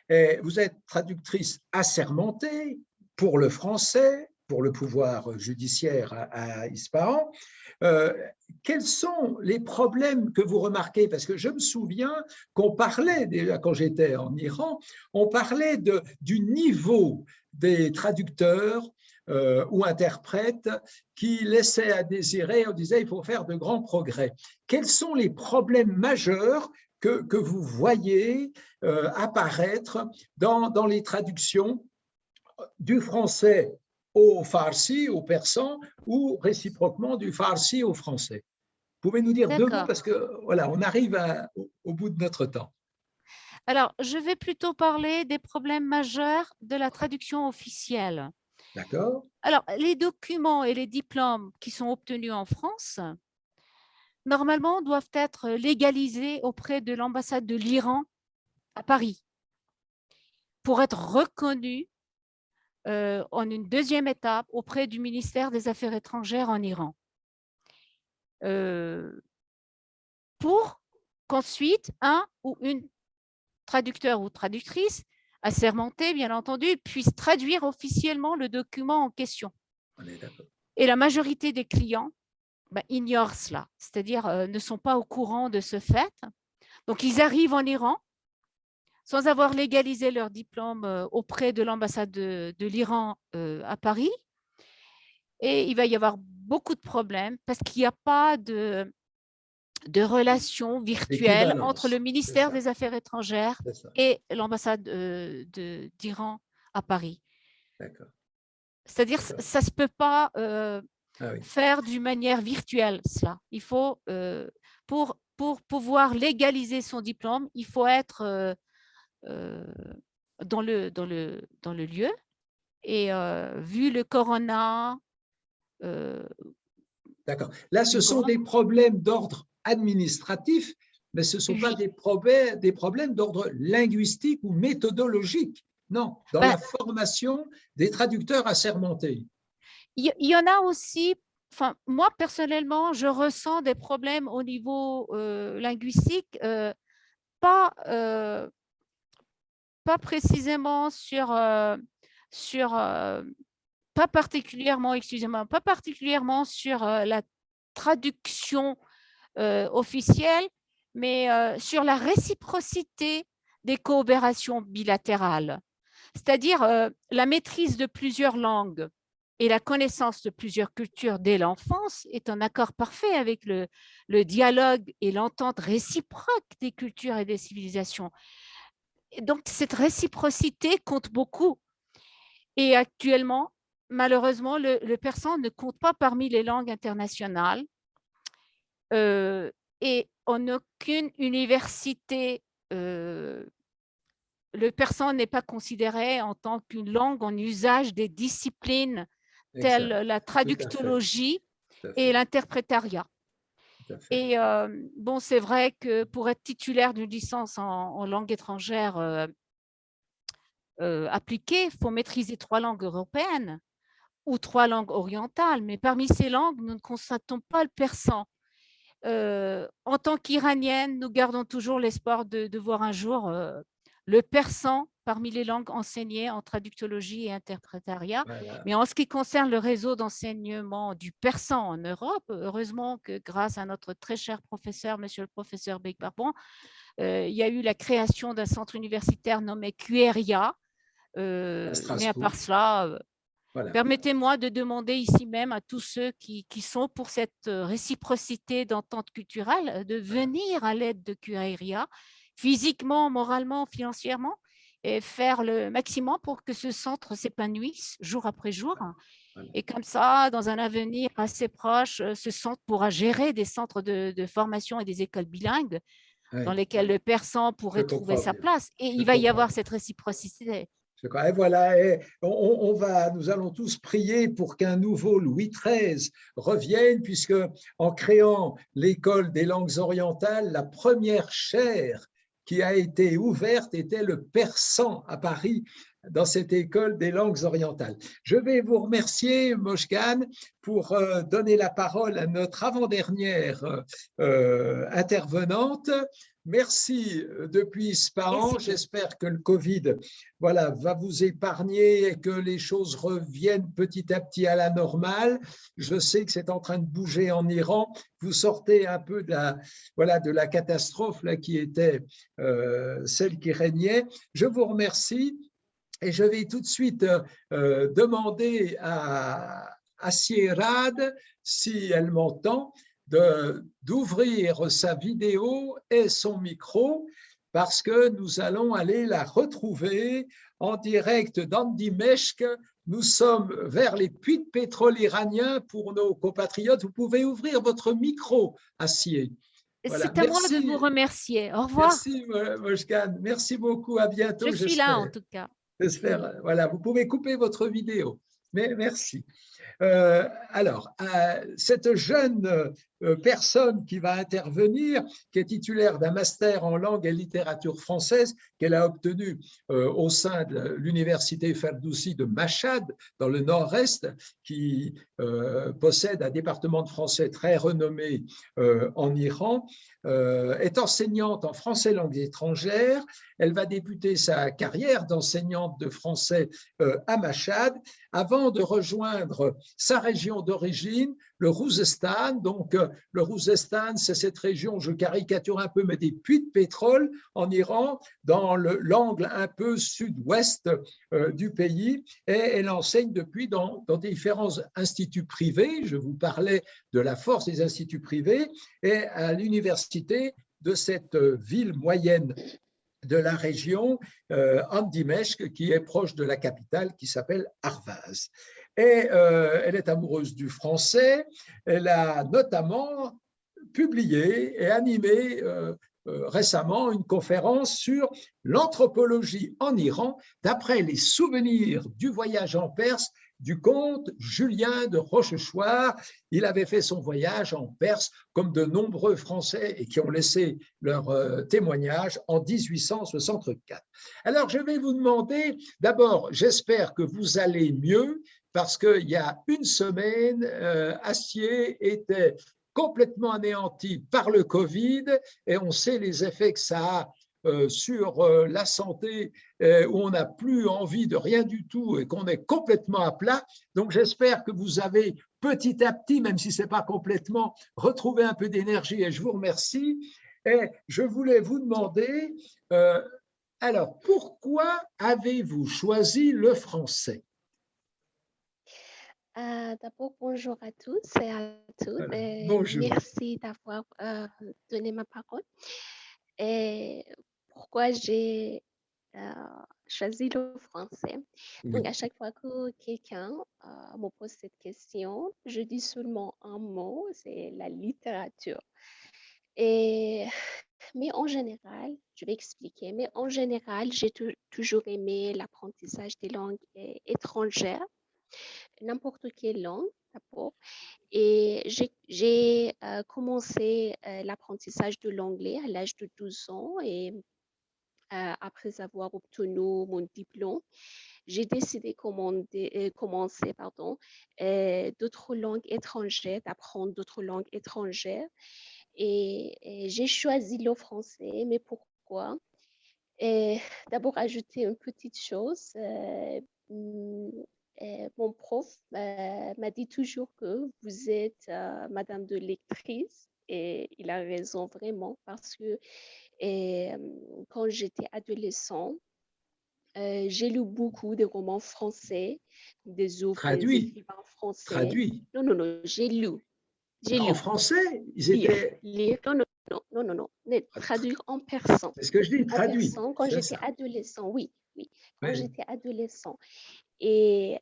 Speaker 1: Et vous êtes traductrice assermentée pour le français, pour le pouvoir judiciaire à Ispahan. Quels sont les problèmes que vous remarquez? Parce que je me souviens qu'on parlait, déjà quand j'étais en Iran, on parlait du niveau des traducteurs ou interprètes qui laissaient à désirer, on disait il faut faire de grands progrès. Quels sont les problèmes majeurs que vous voyez apparaître dans les traductions du français au farsi, au persan, ou réciproquement du farsi au français? Vous pouvez nous dire deux mots
Speaker 5: D'accord.
Speaker 1: parce que voilà, on arrive au bout de notre temps.
Speaker 5: Alors, je vais plutôt parler des problèmes majeurs de la traduction officielle.
Speaker 1: D'accord?
Speaker 5: Alors, les documents et les diplômes qui sont obtenus en France, normalement, doivent être légalisés auprès de l'ambassade de l'Iran à Paris pour être reconnus en une deuxième étape auprès du ministère des Affaires étrangères en Iran. Pour qu'ensuite, un ou une traducteur ou traductrice assermentés, bien entendu, puissent traduire officiellement le document en question.
Speaker 1: On est d'accord.
Speaker 5: Et la majorité des clients ignorent cela, c'est-à-dire ne sont pas au courant de ce fait. Donc, ils arrivent en Iran sans avoir légalisé leur diplôme auprès de l'ambassade de l'Iran à Paris. Et il va y avoir beaucoup de problèmes parce qu'il n'y a pas de relations virtuelles entre le ministère des Affaires étrangères et l'ambassade d'Iran à Paris. C'est-à-dire ça ne se peut pas faire d'une manière virtuelle, cela. Il faut, pour pouvoir légaliser son diplôme, il faut être dans le lieu. Et vu le corona…
Speaker 1: D'accord. Là, ce sont des problèmes d'ordre administratif, mais ce ne sont pas des problèmes d'ordre linguistique ou méthodologique. Non, dans la formation des traducteurs assermentés.
Speaker 5: Il y en a aussi, moi personnellement, je ressens des problèmes au niveau linguistique, pas précisément pas particulièrement sur la traduction officielle, mais sur la réciprocité des coopérations bilatérales. C'est-à-dire la maîtrise de plusieurs langues et la connaissance de plusieurs cultures dès l'enfance est un accord parfait avec le dialogue et l'entente réciproque des cultures et des civilisations. Et donc, cette réciprocité compte beaucoup. Et actuellement, malheureusement, le persan ne compte pas parmi les langues internationales et en aucune université, le persan n'est pas considéré en tant qu'une langue en usage des disciplines telles la traductologie et l'interprétariat. Et bon, c'est vrai que pour être titulaire d'une licence en langue étrangère appliquée, il faut maîtriser 3 langues européennes ou 3 langues orientales, mais parmi ces langues, nous ne constatons pas le persan. En tant qu'Iranienne, nous gardons toujours l'espoir de voir un jour le persan parmi les langues enseignées en traductologie et interprétariat. Voilà. Mais en ce qui concerne le réseau d'enseignement du persan en Europe, heureusement que grâce à notre très cher professeur, monsieur le professeur Begbarbon, il y a eu la création d'un centre universitaire nommé QRIA. Mais à part cela… Voilà. Permettez-moi de demander ici même à tous ceux qui sont pour cette réciprocité d'entente culturelle de venir à l'aide de QRIA, physiquement, moralement, financièrement, et faire le maximum pour que ce centre s'épanouisse jour après jour. Voilà. Et comme ça, dans un avenir assez proche, ce centre pourra gérer des centres de formation et des écoles bilingues dans lesquelles le persan pourrait trouver sa place. Et il va y avoir cette réciprocité.
Speaker 1: Et voilà, et nous allons tous prier pour qu'un nouveau Louis XIII revienne, puisque en créant l'école des langues orientales, la première chaire qui a été ouverte était le persan à Paris, dans cette école des langues orientales. Je vais vous remercier, Moshgan, pour donner la parole à notre avant-dernière intervenante. Merci depuis Ispahan. J'espère que le Covid va vous épargner et que les choses reviennent petit à petit à la normale. Je sais que c'est en train de bouger en Iran. Vous sortez un peu de la catastrophe là, qui était celle qui régnait. Je vous remercie et je vais tout de suite demander à Sierrad, si elle m'entend, d'ouvrir sa vidéo et son micro parce que nous allons aller la retrouver en direct d'Andimeshk. Nous sommes vers les puits de pétrole iraniens pour nos compatriotes. Vous pouvez ouvrir votre micro, Assier.
Speaker 5: Voilà. C'est à moi de vous remercier. Au revoir.
Speaker 1: Merci, Moshgan. Merci beaucoup. À bientôt.
Speaker 5: Je suis là, en tout cas.
Speaker 1: J'espère. Voilà, vous pouvez couper votre vidéo. Mais merci. Alors, cette jeune personne qui va intervenir, qui est titulaire d'un master en langue et littérature française qu'elle a obtenu au sein de l'université Ferdoussi de Mashhad, dans le nord-est, qui possède un département de français très renommé en Iran, est enseignante en français langue étrangère. Elle va débuter sa carrière d'enseignante de français à Mashhad avant de rejoindre sa région d'origine, le Khouzestan. Donc, le Khouzestan, c'est cette région, je caricature un peu, mais des puits de pétrole en Iran, dans l'angle un peu sud-ouest du pays. Et elle enseigne depuis dans différents instituts privés. Je vous parlais de la force des instituts privés. Et à l'université de cette ville moyenne de la région, Andimeshk, qui est proche de la capitale, qui s'appelle Arvaz. Et elle est amoureuse du français. Elle a notamment publié et animé récemment une conférence sur l'anthropologie en Iran, d'après les souvenirs du voyage en Perse du comte Julien de Rochechouart. Il avait fait son voyage en Perse, comme de nombreux Français, et qui ont laissé leur témoignage en 1864. Alors, je vais vous demander, d'abord, j'espère que vous allez mieux, parce qu'il y a une semaine, Astier était complètement anéanti par le Covid, et on sait les effets que ça a sur la santé, où on n'a plus envie de rien du tout et qu'on est complètement à plat. Donc, j'espère que vous avez petit à petit, même si ce n'est pas complètement, retrouvé un peu d'énergie, et je vous remercie. Et je voulais vous demander, alors, pourquoi avez-vous choisi le français?
Speaker 6: D'abord, bonjour à tous et à toutes.
Speaker 1: Bonjour.
Speaker 6: Merci d'avoir donné ma parole. Et pourquoi j'ai choisi le français? Donc, à chaque fois que quelqu'un me pose cette question, je dis seulement un mot, c'est la littérature. Mais en général, je vais expliquer, mais en général, j'ai toujours aimé l'apprentissage des langues étrangères, n'importe quelle langue d'abord. Et j'ai commencé l'apprentissage de l'anglais à l'âge de 12 ans, et après avoir obtenu mon diplôme, j'ai décidé de commencer d'autres langues étrangères, d'apprendre d'autres langues étrangères. Et j'ai choisi le français, mais pourquoi? D'abord, ajouter une petite chose. Mon prof m'a dit toujours que vous êtes madame de lectrice, et il a raison vraiment, parce que quand j'étais adolescent, j'ai lu beaucoup de romans français, des œuvres des écrivains français.
Speaker 1: Traduit.
Speaker 6: Non, j'ai lu.
Speaker 1: En français, ils étaient…
Speaker 6: Lire. Non. Traduire en persan.
Speaker 1: C'est ce que je dis, traduit.
Speaker 6: Quand j'étais adolescent, oui. Quand j'étais adolescent. Et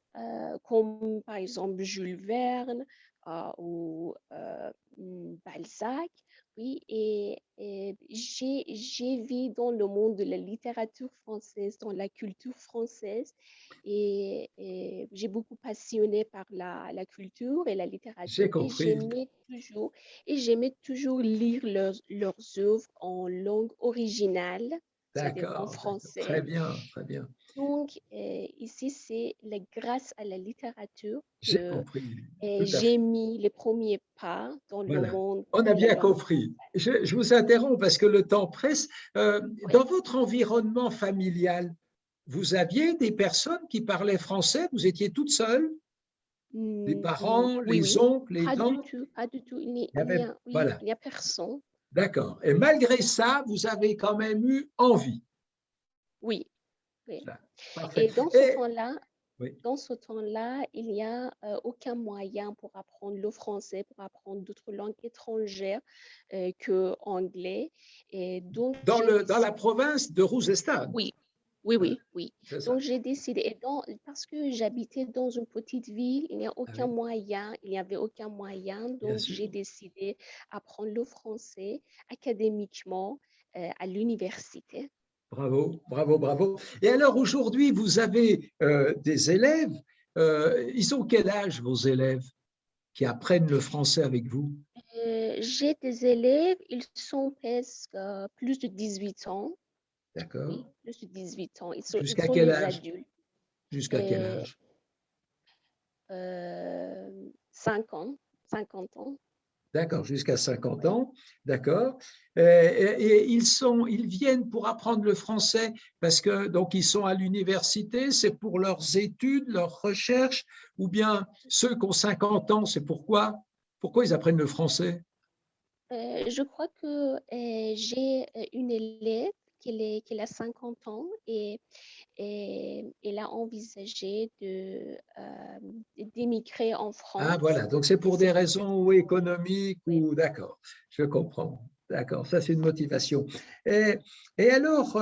Speaker 6: comme par exemple Jules Verne ou Balzac, oui, et j'ai vu dans le monde de la littérature française, dans la culture française, et j'ai beaucoup passionné par la culture et la littérature.
Speaker 1: J'ai compris.
Speaker 6: Et j'aimais toujours lire leurs œuvres en langue originale, c'est-à-dire en français.
Speaker 1: Très bien, très bien.
Speaker 6: Donc, ici, c'est grâce à la littérature
Speaker 1: que
Speaker 6: j'ai mis les premiers pas dans le monde.
Speaker 1: On a bien compris. Je vous interromps parce que le temps presse. Dans votre environnement familial, vous aviez des personnes qui parlaient français? Vous étiez toute seule? Les parents, les oncles, les tantes?
Speaker 6: Pas du tout. Il n'y a personne.
Speaker 1: D'accord. Et malgré ça, vous avez quand même eu envie?
Speaker 6: Oui.
Speaker 1: Parfait.
Speaker 6: Et dans ce temps-là, il n'y a aucun moyen pour apprendre le français, pour apprendre d'autres langues étrangères que l'anglais. Et donc,
Speaker 1: dans la province de Khouzestan?
Speaker 6: Oui. Donc, j'ai décidé, parce que j'habitais dans une petite ville, il n'y avait aucun moyen. Donc, j'ai décidé d'apprendre le français académiquement à l'université.
Speaker 1: Bravo. Et alors, aujourd'hui, vous avez des élèves. Ils ont quel âge, vos élèves, qui apprennent le français avec vous?
Speaker 6: J'ai des élèves, ils sont presque plus de 18 ans.
Speaker 1: D'accord.
Speaker 6: Oui, plus de 18 ans. Ils
Speaker 1: Jusqu'à
Speaker 6: sont
Speaker 1: quel
Speaker 6: des
Speaker 1: âge?
Speaker 6: adultes.
Speaker 1: Jusqu'à quel
Speaker 6: Et,
Speaker 1: âge?
Speaker 6: 5 ans, 50 ans.
Speaker 1: D'accord, jusqu'à 50
Speaker 6: Oui.
Speaker 1: ans, d'accord. Et ils viennent pour apprendre le français parce que donc ils sont à l'université, c'est pour leurs études, leurs recherches, ou bien ceux qui ont 50 ans, c'est pourquoi ils apprennent le français?
Speaker 6: Je crois que j'ai une élève qui a 50 ans et elle a envisagé d'émigrer en
Speaker 1: Ah,
Speaker 6: France
Speaker 1: voilà, donc c'est
Speaker 6: et
Speaker 1: pour
Speaker 6: c'est
Speaker 1: des
Speaker 6: pour cette
Speaker 1: raisons ou
Speaker 6: raison.
Speaker 1: économiques
Speaker 6: Oui.
Speaker 1: ou d'accord, je comprends. D'accord, ça c'est une motivation. Et, et alors,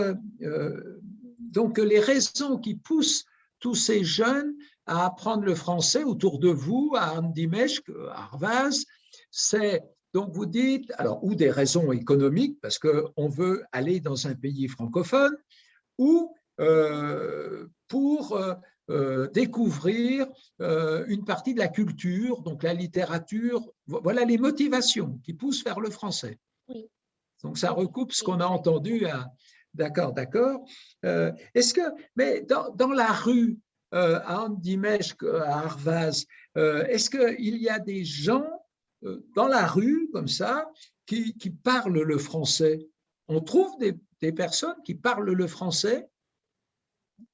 Speaker 1: donc les raisons qui poussent tous ces jeunes à apprendre le français autour de vous, à Andimeshk, à Arvaz, c'est donc vous dites, alors, ou des raisons économiques, parce qu'on veut aller dans un pays francophone, ou pour découvrir une partie de la culture, donc la littérature. Voilà les motivations qui poussent vers le français.
Speaker 6: Oui,
Speaker 1: Donc ça
Speaker 6: oui,
Speaker 1: recoupe ce qu'on a
Speaker 6: exactement.
Speaker 1: entendu. D'accord, d'accord. Est-ce que, mais dans la rue, à Andimeshk, à Arvaz, est-ce qu'il y a des gens dans la rue, comme ça, qui parlent le français? On trouve des personnes qui parlent le français?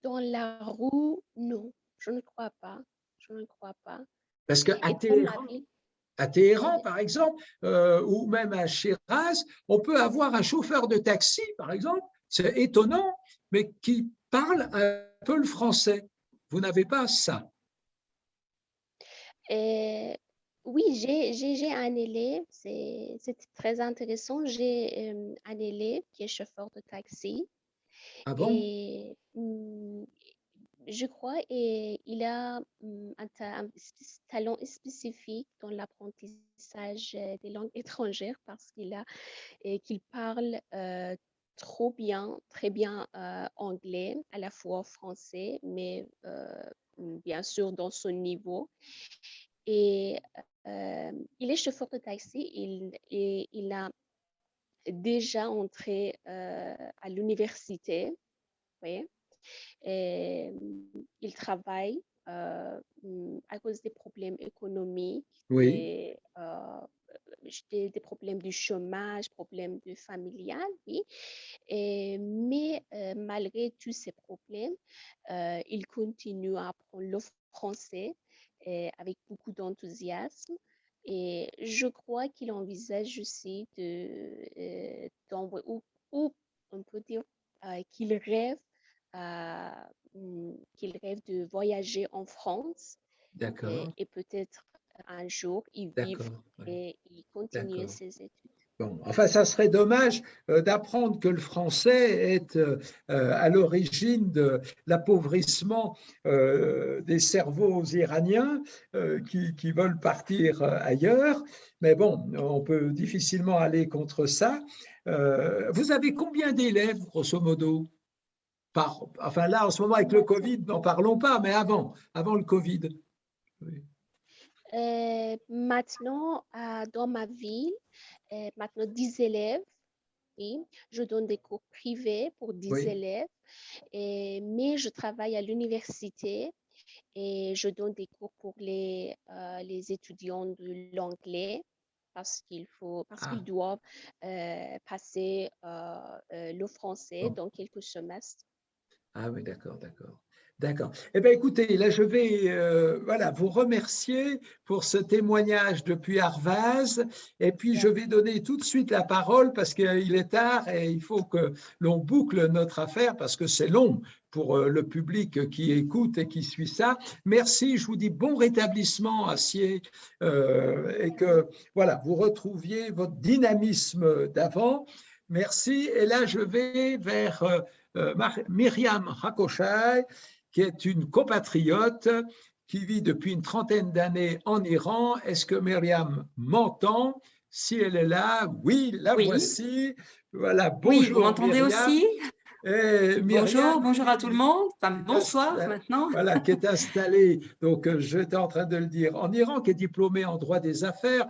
Speaker 6: Dans la rue, non, je ne crois pas. Je ne crois pas.
Speaker 1: Parce qu'à
Speaker 6: Et dans ma ville,
Speaker 1: Téhéran,
Speaker 6: euh,
Speaker 1: par exemple, ou même à Shiraz, on peut avoir un chauffeur de taxi, par exemple, c'est étonnant, mais qui parle un peu le français. Vous n'avez pas ça.
Speaker 6: euh, oui, j'ai un élève, c'est très intéressant. J'ai un élève qui est chauffeur de taxi
Speaker 1: Ah bon?
Speaker 6: et je crois et il a talent spécifique dans l'apprentissage des langues étrangères parce qu'il parle trop bien, très bien anglais, à la fois français, mais bien sûr dans son niveau. Et il est chauffeur de taxi, il a déjà entré à l'université, vous voyez. Et, il travaille à cause des problèmes économiques,
Speaker 1: Oui,
Speaker 6: des problèmes du chômage, problèmes de familial, oui. Mais malgré tous ces problèmes, il continue à apprendre le français avec beaucoup d'enthousiasme. Et je crois qu'il envisage aussi ou on peut dire euh, qu'il rêve de voyager en France
Speaker 1: d'accord,
Speaker 6: et peut-être un jour y vivre
Speaker 1: d'accord, ouais,
Speaker 6: et y continuer
Speaker 1: d'accord.
Speaker 6: ses études.
Speaker 1: Bon, enfin, ça serait dommage d'apprendre que le français est à l'origine de l'appauvrissement des cerveaux iraniens qui veulent partir ailleurs. Mais bon, on peut difficilement aller contre ça. Vous avez combien d'élèves, grosso modo? Enfin, là, en ce moment, avec le Covid, n'en parlons pas, mais avant le Covid. Oui.
Speaker 6: Maintenant, dans ma ville, maintenant 10 élèves. Oui, je donne des cours privés pour 10
Speaker 1: Oui.
Speaker 6: élèves, mais je travaille à l'université et je donne des cours pour les étudiants de l'anglais parce qu'ils
Speaker 1: Ah,
Speaker 6: doivent passer le français
Speaker 1: bon.
Speaker 6: dans quelques semestres.
Speaker 1: Ah oui, d'accord, d'accord. D'accord. Eh bien, écoutez, là, je vais voilà, vous remercier pour ce témoignage depuis Arvaz. Et puis, je vais donner tout de suite la parole parce qu'il est tard et il faut que l'on boucle notre affaire parce que c'est long pour le public qui écoute et qui suit ça. Merci, je vous dis bon rétablissement, Acier, et que voilà, vous retrouviez votre dynamisme d'avant. Merci. Et là, je vais vers Myriam Hakoshai, qui est une compatriote qui vit depuis une trentaine d'années en Iran. Est-ce que Myriam m'entend? Si elle est là, oui, la
Speaker 7: Oui,
Speaker 1: voici. Voilà,
Speaker 7: oui, vous
Speaker 1: bonjour
Speaker 7: m'entendez
Speaker 1: Myriam.
Speaker 7: aussi?
Speaker 1: Et Myriam,
Speaker 7: bonjour à tout le monde. Enfin, bonsoir maintenant.
Speaker 1: Voilà, qui est installée, donc j'étais en train de le dire, en Iran, qui est diplômée en droit des affaires,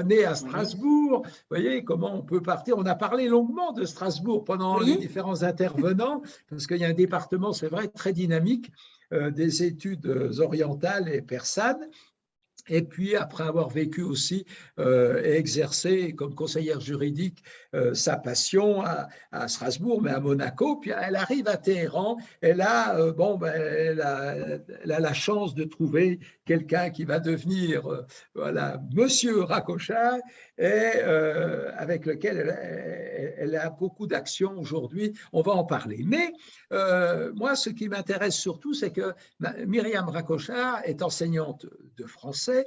Speaker 1: née à Strasbourg. Vous voyez comment on peut partir. On a parlé longuement de Strasbourg pendant les différents intervenants, parce qu'il y a un département, c'est vrai, très dynamique des études orientales et persanes. Et puis, après avoir vécu aussi et exercé comme conseillère juridique sa passion à Strasbourg, mais à Monaco, puis elle arrive à Téhéran, elle a la chance de trouver quelqu'un qui va devenir voilà, Monsieur Rakocha, et avec lequel elle a beaucoup d'actions aujourd'hui. On va en parler. Mais moi, ce qui m'intéresse surtout, c'est que Myriam Rakocha est enseignante de français.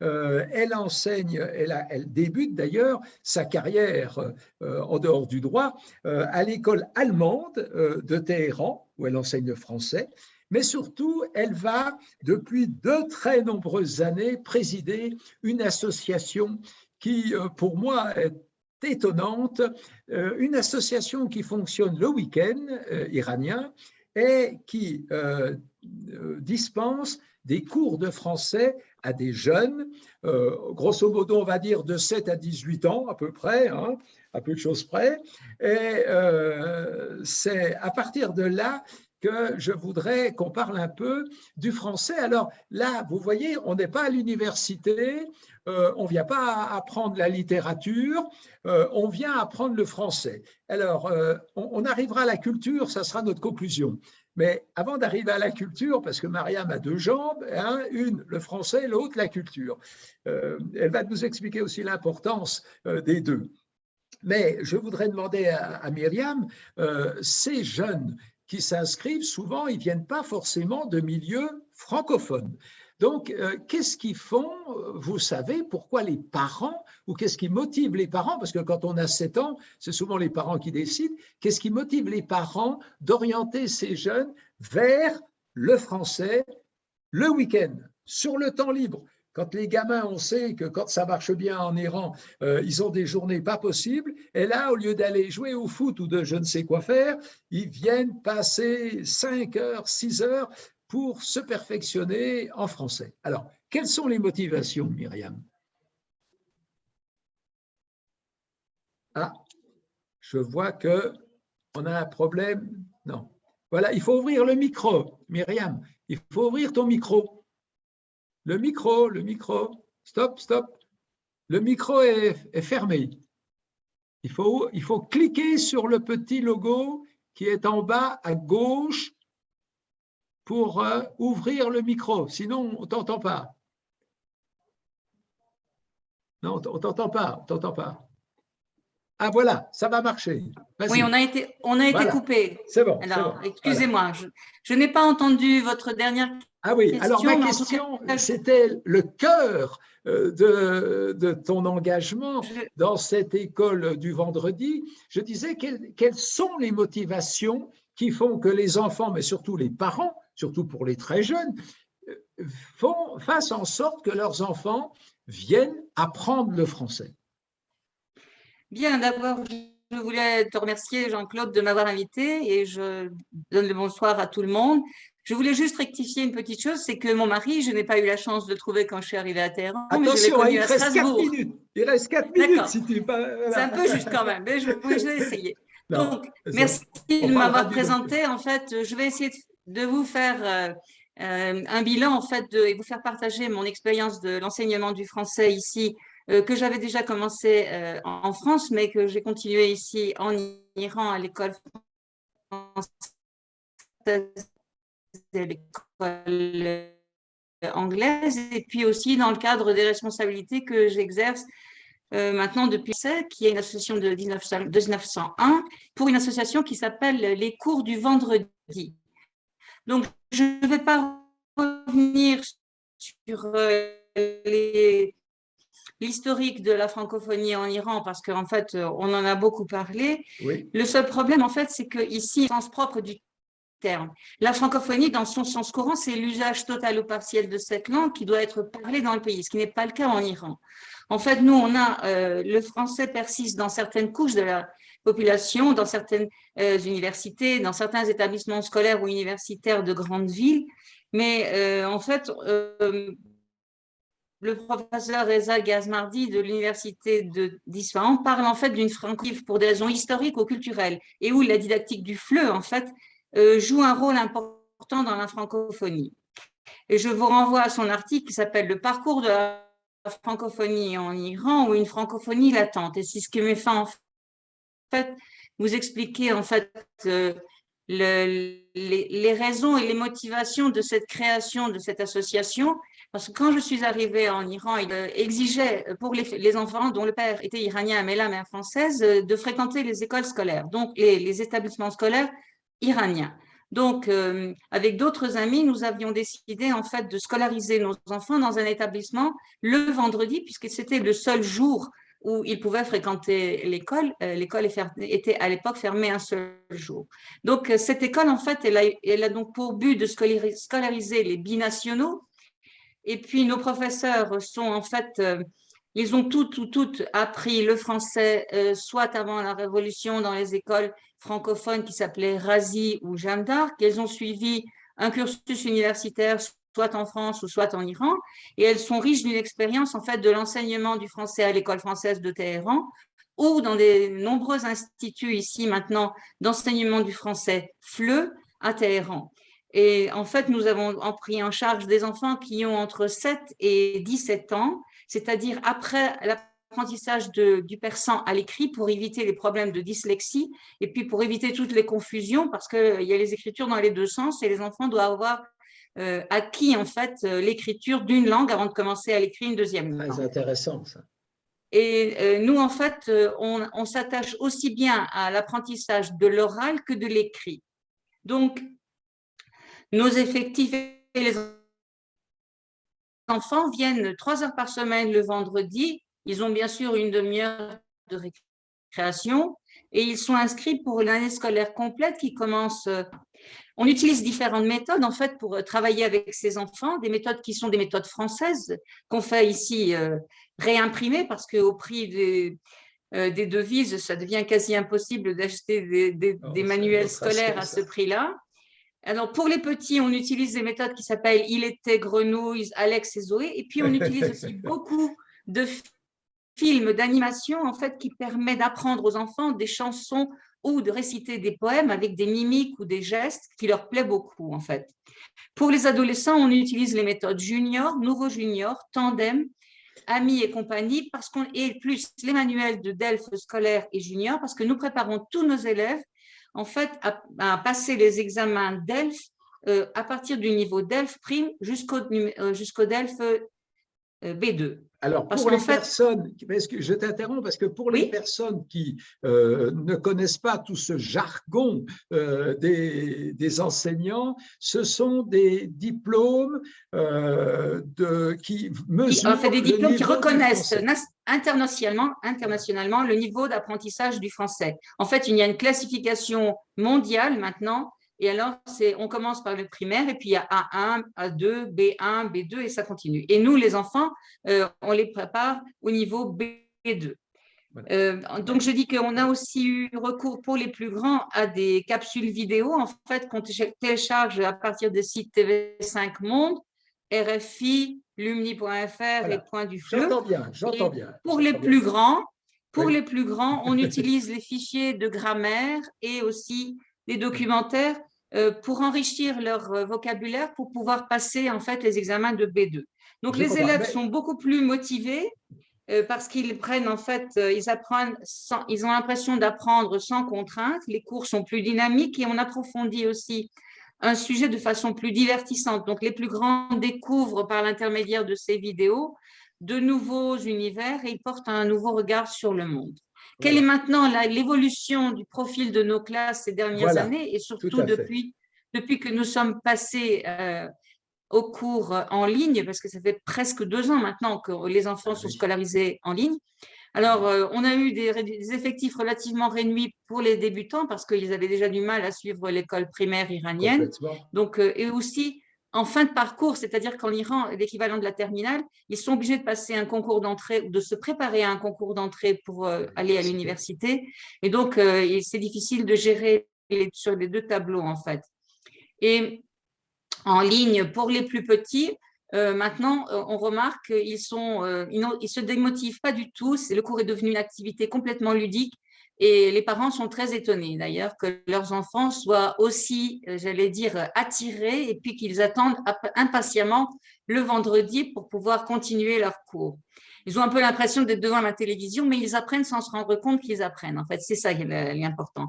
Speaker 1: Elle enseigne, elle débute d'ailleurs sa carrière en dehors du droit à l'école allemande de Téhéran, où elle enseigne le français. Mais surtout, elle va, depuis de très nombreuses années, présider une association qui, pour moi, est étonnante, une association qui fonctionne le week-end iranien et qui dispense des cours de français à des jeunes, grosso modo, on va dire de 7 à 18 ans à peu près, hein, à peu de choses près. Et c'est à partir de là que je voudrais qu'on parle un peu du français. Alors là, vous voyez, on n'est pas à l'université, on ne vient pas apprendre la littérature, on vient apprendre le français. Alors, on arrivera à la culture, ça sera notre conclusion. Mais avant d'arriver à la culture, parce que Myriam a deux jambes, hein, une le français, l'autre la culture. Elle va nous expliquer aussi l'importance des deux. Mais je voudrais demander à Myriam, ces jeunes qui s'inscrivent, souvent, ils ne viennent pas forcément de milieux francophones. Donc, qu'est-ce qu'ils font? Vous savez pourquoi les parents, ou qu'est-ce qui motive les parents, parce que quand on a 7 ans, c'est souvent les parents qui décident, qu'est-ce qui motive les parents d'orienter ces jeunes vers le français le week-end, sur le temps libre? Quand les gamins, on sait que quand ça marche bien en Iran, ils ont des journées pas possibles. Et là, au lieu d'aller jouer au foot ou de je ne sais quoi faire, ils viennent passer 5 heures, 6 heures pour se perfectionner en français. Alors, quelles sont les motivations, Myriam? Ah, je vois qu'on a un problème. Non. Voilà, il faut ouvrir le micro, Myriam. Il faut ouvrir ton micro. Le micro. Stop. Le micro est fermé. Il faut cliquer sur le petit logo qui est en bas à gauche pour ouvrir le micro. Sinon, on ne t'entend pas. Non, on ne t'entend pas. Ah, voilà, ça va marcher.
Speaker 7: Oui, on a été voilà. Coupé.
Speaker 1: C'est bon.
Speaker 7: Alors, excusez-moi, voilà. Je n'ai pas entendu votre dernière question.
Speaker 1: Ah oui, alors ma question, c'était le cœur de ton engagement dans cette école du vendredi. Je disais, quelles sont les motivations qui font que les enfants, mais surtout les parents, surtout pour les très jeunes, fassent en sorte que leurs enfants viennent apprendre le français?
Speaker 7: Bien, d'abord, je voulais te remercier, Jean-Claude, de m'avoir invité et je donne le bonsoir à tout le monde. Je voulais juste rectifier une petite chose, c'est que mon mari, je n'ai pas eu la chance de le trouver quand je suis arrivée à Téhéran.
Speaker 1: Attention, il reste 4 minutes. Il reste 4 minutes si tu pas.
Speaker 7: Voilà. C'est un peu juste quand même, mais je vais essayer. Non, donc, merci de m'avoir présenté. En fait, je vais essayer de vous faire un bilan en fait, et vous faire partager mon expérience de l'enseignement du français ici, que j'avais déjà commencé en France, mais que j'ai continué ici en Iran à l'école française et l'école anglaise, et puis aussi dans le cadre des responsabilités que j'exerce maintenant depuis qui est une association de 1901 pour une association qui s'appelle les cours du vendredi. Donc, je ne vais pas revenir sur l'historique de la francophonie en Iran parce qu'en fait, on en a beaucoup parlé.
Speaker 1: Oui.
Speaker 7: Le seul problème, en fait, c'est qu'ici, au sens propre du terme. La francophonie, dans son sens courant, c'est l'usage total ou partiel de cette langue qui doit être parlée dans le pays, ce qui n'est pas le cas en Iran. En fait, nous, on a le français persiste dans certaines couches de la population, dans certaines universités, dans certains établissements scolaires ou universitaires de grandes villes, mais en fait, le professeur Reza Ghazmardi de l'université d'Isfahan parle en fait d'une francophonie pour des raisons historiques ou culturelles et où la didactique du FLE en fait joue un rôle important dans la francophonie. Et je vous renvoie à son article qui s'appelle « Le parcours de la francophonie en Iran ou une francophonie latente ». Et c'est ce qui me fait en fait vous expliquer en fait les raisons et les motivations de cette création de cette association. Parce que quand je suis arrivée en Iran, il exigeait pour les enfants dont le père était iranien mais la mère française de fréquenter les écoles scolaires, donc les établissements scolaires iraniens. Donc, avec d'autres amis, nous avions décidé en fait de scolariser nos enfants dans un établissement le vendredi, puisque c'était le seul jour où ils pouvaient fréquenter l'école. L'école était à l'époque fermée un seul jour. Donc, cette école, en fait, elle a donc pour but de scolariser les binationaux. Et puis, nos professeurs sont en fait, ils ont toutes appris le français, soit avant la Révolution dans les écoles francophones qui s'appelaient Razi ou Jeanne d'Arc. Elles ont suivi un cursus universitaire, soit en France ou soit en Iran. Et elles sont riches d'une expérience en fait de l'enseignement du français à l'école française de Téhéran ou dans des nombreux instituts ici maintenant d'enseignement du français FLE à Téhéran. Et en fait, nous avons pris en charge des enfants qui ont entre 7 et 17 ans, c'est-à-dire après l'apprentissage du persan à l'écrit pour éviter les problèmes de dyslexie et puis pour éviter toutes les confusions parce qu'il y a les écritures dans les deux sens et les enfants doivent avoir acquis en fait l'écriture d'une langue avant de commencer à l'écrire une deuxième langue.
Speaker 1: Très intéressant ça.
Speaker 7: Et nous, en fait, on s'attache aussi bien à l'apprentissage de l'oral que de l'écrit. Donc, nos effectifs et les enfants viennent 3 heures par semaine le vendredi. Ils ont bien sûr une demi-heure de récréation et ils sont inscrits pour l'année scolaire complète qui commence. On utilise différentes méthodes en fait pour travailler avec ces enfants, des méthodes qui sont des méthodes françaises qu'on fait ici réimprimer parce qu'au prix des devises, ça devient quasi impossible d'acheter des manuels scolaires à ce prix-là. Alors, pour les petits, on utilise des méthodes qui s'appellent « Il était grenouilles »,« Alex et Zoé ». Et puis, on utilise aussi beaucoup de films d'animation, en fait, qui permettent d'apprendre aux enfants des chansons ou de réciter des poèmes avec des mimiques ou des gestes qui leur plaît beaucoup, en fait. Pour les adolescents, on utilise les méthodes junior, nouveau junior, tandem, amis et compagnie, et plus les manuels de DELF scolaire et junior, parce que nous préparons tous nos élèves en fait, à passer les examens DELF à partir du niveau DELF prime jusqu'au DELF B2.
Speaker 1: Alors, pour les personnes, je t'interromps parce que pour les personnes qui ne connaissent pas tout ce jargon des enseignants, ce sont des diplômes qui mesurent
Speaker 7: en fait, des diplômes qui reconnaissent internationalement le niveau d'apprentissage du français. En fait, il y a une classification mondiale maintenant. Et alors, on commence par le primaire et puis il y a A1, A2, B1, B2 et ça continue. Et nous, les enfants, on les prépare au niveau B2. Voilà. Donc, je dis qu'on a aussi eu recours pour les plus grands à des capsules vidéo, en fait, qu'on télécharge à partir des sites TV5 Monde, RFI, Lumni.fr voilà. Et Point du Fleu.
Speaker 1: J'entends bien.
Speaker 7: Pour les plus grands, on utilise les fichiers de grammaire et aussi des documentaires pour enrichir leur vocabulaire pour pouvoir passer en fait les examens de B2. Donc les élèves sont beaucoup plus motivés parce qu'ils prennent en fait, ils ont l'impression d'apprendre sans contrainte, les cours sont plus dynamiques et on approfondit aussi un sujet de façon plus divertissante. Donc les plus grands découvrent par l'intermédiaire de ces vidéos de nouveaux univers et ils portent un nouveau regard sur le monde. Quelle est maintenant l'évolution du profil de nos classes ces dernières années et surtout depuis que nous sommes passés au cours en ligne, parce que ça fait presque 2 ans maintenant que les enfants sont scolarisés en ligne. Alors, on a eu des effectifs relativement réduits pour les débutants parce qu'ils avaient déjà du mal à suivre l'école primaire iranienne. Donc, et aussi, en fin de parcours, c'est-à-dire qu'en Iran, l'équivalent de la terminale, ils sont obligés de passer un concours d'entrée ou de se préparer à un concours d'entrée pour aller à l'université. Et donc, c'est difficile de gérer sur les deux tableaux, en fait. Et en ligne, pour les plus petits, maintenant, on remarque qu'ils ils se démotivent pas du tout. Le cours est devenu une activité complètement ludique et les parents sont très étonnés d'ailleurs que leurs enfants soient aussi, j'allais dire, attirés et puis qu'ils attendent impatiemment le vendredi pour pouvoir continuer leur cours. Ils ont un peu l'impression d'être devant la télévision, mais ils apprennent sans se rendre compte qu'ils apprennent. En fait, c'est ça qui est important.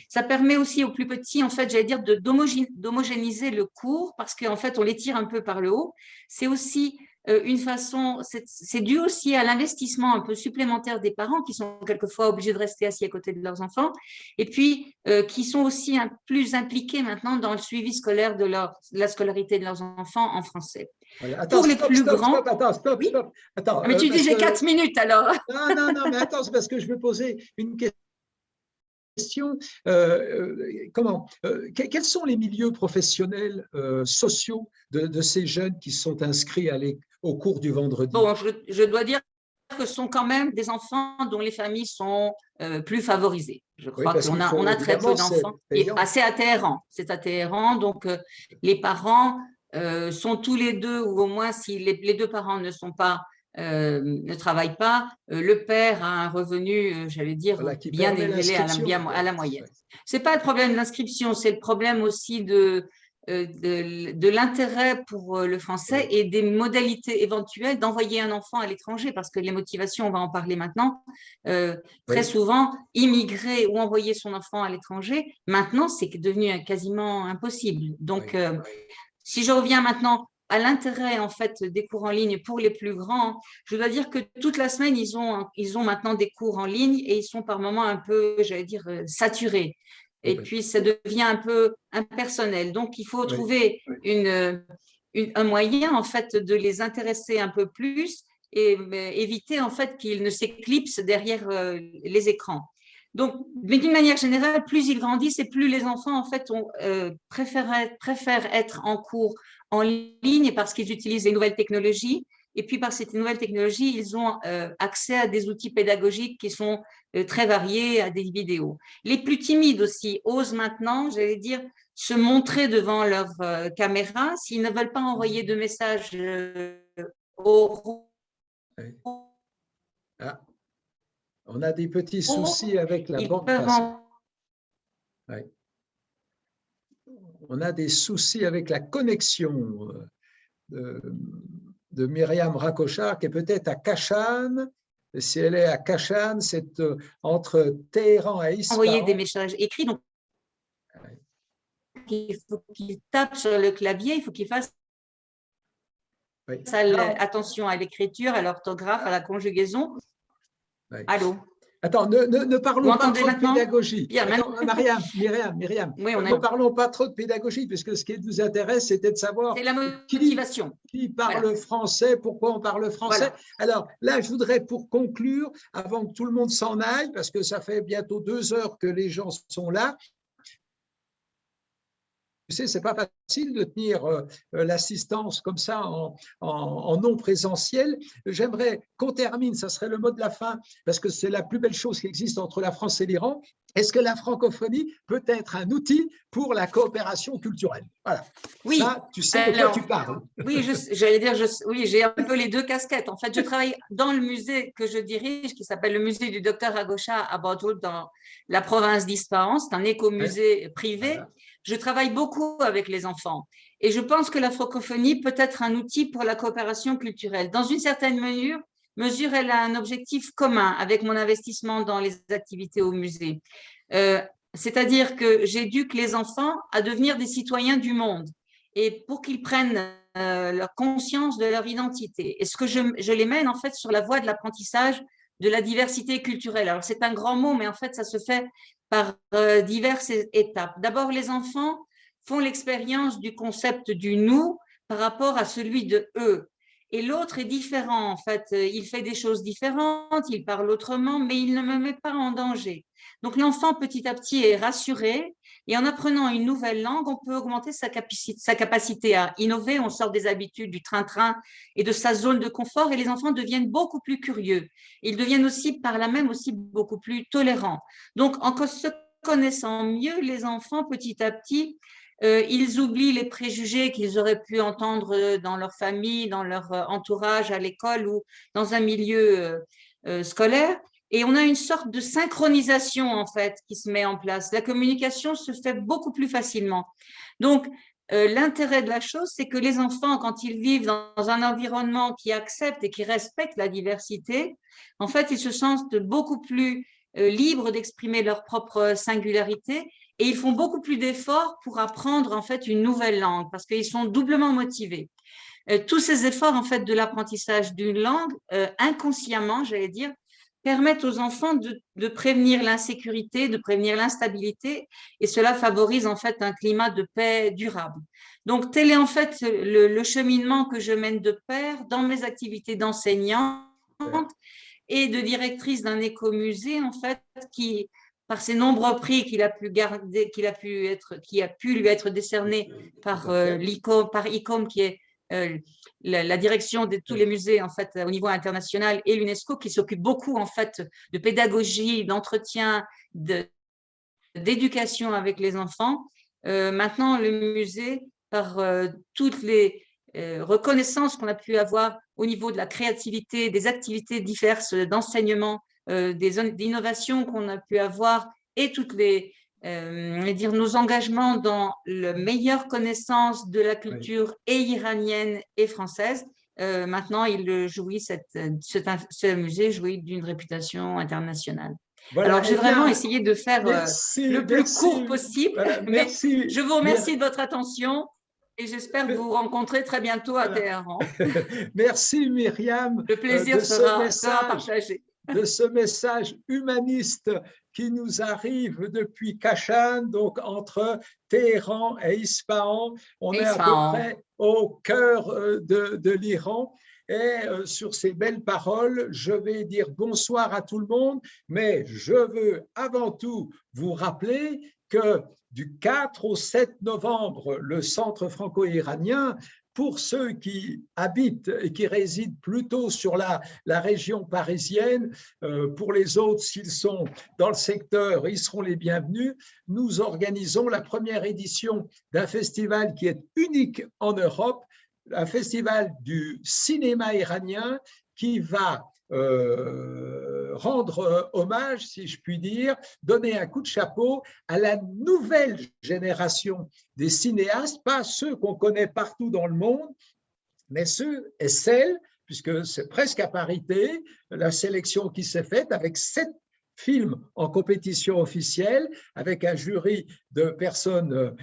Speaker 7: Ça permet aussi aux plus petits, en fait, j'allais dire, d'homogénéiser le cours parce qu'en fait, on les tire un peu par le haut. C'est aussi une façon, c'est dû aussi à l'investissement un peu supplémentaire des parents qui sont quelquefois obligés de rester assis à côté de leurs enfants et puis qui sont aussi plus impliqués maintenant dans le suivi scolaire de la scolarité de leurs enfants en français.
Speaker 1: Voilà. Attends,
Speaker 7: pour les plus grands…
Speaker 1: Stop. Attends,
Speaker 7: mais tu dis j'ai 4 minutes alors.
Speaker 1: Non, mais attends, c'est parce que je veux poser une question. Quels sont les milieux professionnels sociaux de ces jeunes qui sont inscrits au cours du vendredi?
Speaker 7: Bon, je dois dire que ce sont quand même des enfants dont les familles sont plus favorisées. Je crois qu'on a très peu d'enfants. C'est atterrant. C'est atterrant. Donc, les parents sont tous les deux, ou au moins si les deux parents ne travaillent pas, le père a un revenu, j'allais dire, bien élevé à la moyenne. Ce n'est pas le problème de l'inscription, c'est le problème aussi de l'intérêt pour le français et des modalités éventuelles d'envoyer un enfant à l'étranger, parce que les motivations, on va en parler maintenant, très souvent, immigrer ou envoyer son enfant à l'étranger, maintenant, c'est devenu quasiment impossible. Donc, si je reviens maintenant à l'intérêt en fait des cours en ligne pour les plus grands, je dois dire que toute la semaine, ils ont maintenant des cours en ligne et ils sont par moments un peu, j'allais dire, saturés. Et puis, ça devient un peu impersonnel. Donc, il faut trouver un moyen, en fait, de les intéresser un peu plus et éviter, en fait, qu'ils ne s'éclipsent derrière les écrans. Donc, mais d'une manière générale, plus ils grandissent et plus les enfants, en fait, préfèrent être en cours en ligne parce qu'ils utilisent les nouvelles technologies. Et puis, par cette nouvelle technologie, ils ont accès à des outils pédagogiques qui sont très variés, à des vidéos. Les plus timides aussi osent maintenant, j'allais dire, se montrer devant leur caméra s'ils ne veulent pas envoyer de messages
Speaker 1: On a des petits soucis avec la bande passante. On a des soucis avec la connexion de Myriam Rakochar, qui est peut-être à Kashan. Si elle est à Kashan, c'est entre Téhéran et Ispahan.
Speaker 7: Envoyer des messages écrits, donc il faut qu'il tape sur le clavier, il faut qu'il fasse attention à l'écriture, à l'orthographe, à la conjugaison. Allô?
Speaker 1: Attends, ne parlons pas trop de pédagogie. Attends, Myriam,
Speaker 7: oui,
Speaker 1: ne parlons pas trop de pédagogie, puisque ce qui nous intéresse, c'était de savoir
Speaker 7: la motivation.
Speaker 1: Qui parle français, pourquoi on parle français. Alors là, je voudrais, pour conclure, avant que tout le monde s'en aille, parce que ça fait bientôt 2 heures que les gens sont là, tu sais, ce n'est pas facile de tenir l'assistance comme ça en non présentiel. J'aimerais qu'on termine, ça serait le mot de la fin, parce que c'est la plus belle chose qui existe entre la France et l'Iran. Est-ce que la francophonie peut être un outil pour la coopération culturelle? Voilà.
Speaker 7: Oui.
Speaker 1: Ça, tu sais de quoi tu parles.
Speaker 7: Oui, j'allais dire, oui, j'ai un peu les deux casquettes. En fait, je travaille dans le musée que je dirige, qui s'appelle le musée du docteur Rakochar à Bordeaux, dans la province d'Ispahan. C'est un écomusée privé. Voilà. Je travaille beaucoup avec les enfants et je pense que la francophonie peut être un outil pour la coopération culturelle. Dans une certaine mesure, elle a un objectif commun avec mon investissement dans les activités au musée. C'est-à-dire que j'éduque les enfants à devenir des citoyens du monde et pour qu'ils prennent leur conscience de leur identité. Et ce que je les mène en fait sur la voie de l'apprentissage de la diversité culturelle. Alors, c'est un grand mot, mais en fait, ça se fait par diverses étapes. D'abord, les enfants font l'expérience du concept du « nous » par rapport à celui de « eux ». et l'autre est différent. En fait, il fait des choses différentes, il parle autrement, mais il ne me met pas en danger. Donc, l'enfant, petit à petit, est rassuré. Et en apprenant une nouvelle langue, on peut augmenter sa capacité à innover. On sort des habitudes du train-train et de sa zone de confort. Et les enfants deviennent beaucoup plus curieux. Ils deviennent aussi, par là même, aussi beaucoup plus tolérants. Donc, en se connaissant mieux, les enfants, petit à petit, ils oublient les préjugés qu'ils auraient pu entendre dans leur famille, dans leur entourage, à l'école ou dans un milieu scolaire. Et on a une sorte de synchronisation, en fait, qui se met en place. La communication se fait beaucoup plus facilement. Donc, l'intérêt de la chose, c'est que les enfants, quand ils vivent dans un environnement qui accepte et qui respecte la diversité, en fait, ils se sentent beaucoup plus libres d'exprimer leur propre singularité et ils font beaucoup plus d'efforts pour apprendre, en fait, une nouvelle langue parce qu'ils sont doublement motivés. Tous ces efforts, en fait, de l'apprentissage d'une langue, inconsciemment, j'allais dire, permettent aux enfants de prévenir l'insécurité, de prévenir l'instabilité, et cela favorise en fait un climat de paix durable. Donc, tel est en fait le cheminement que je mène de pair dans mes activités d'enseignante et de directrice d'un écomusée, en fait, qui, par ses nombreux prix qu'il a pu garder, qui a pu lui être décerné par ICOM, qui est la direction de tous les musées en fait au niveau international, et l'UNESCO qui s'occupe beaucoup en fait de pédagogie, d'entretien, d'éducation avec les enfants. Maintenant, le musée, par toutes les reconnaissances qu'on a pu avoir au niveau de la créativité, des activités diverses d'enseignement, d'innovation qu'on a pu avoir et toutes les nos engagements dans la meilleure connaissance de la culture et iranienne et française. Maintenant, ce musée jouit d'une réputation internationale. Voilà. Alors, j'ai vraiment essayé de faire le plus court possible. Voilà, merci. Je vous remercie de votre attention et j'espère vous rencontrer très bientôt à Téhéran.
Speaker 1: Merci Myriam.
Speaker 7: Le plaisir sera partagé.
Speaker 1: De ce message humaniste qui nous arrive depuis Kashan, donc entre Téhéran et Ispahan. On est à peu près au cœur de l'Iran. Et sur ces belles paroles, je vais dire bonsoir à tout le monde, mais je veux avant tout vous rappeler que du 4 au 7 novembre, le Centre franco-iranien, pour ceux qui habitent et qui résident plutôt sur la région parisienne, pour les autres, s'ils sont dans le secteur, ils seront les bienvenus. Nous organisons la première édition d'un festival qui est unique en Europe, un festival du cinéma iranien qui va rendre hommage, si je puis dire, donner un coup de chapeau à la nouvelle génération des cinéastes, pas ceux qu'on connaît partout dans le monde, mais ceux et celles, puisque c'est presque à parité, la sélection qui s'est faite avec 7 films en compétition officielle, avec un jury de personnes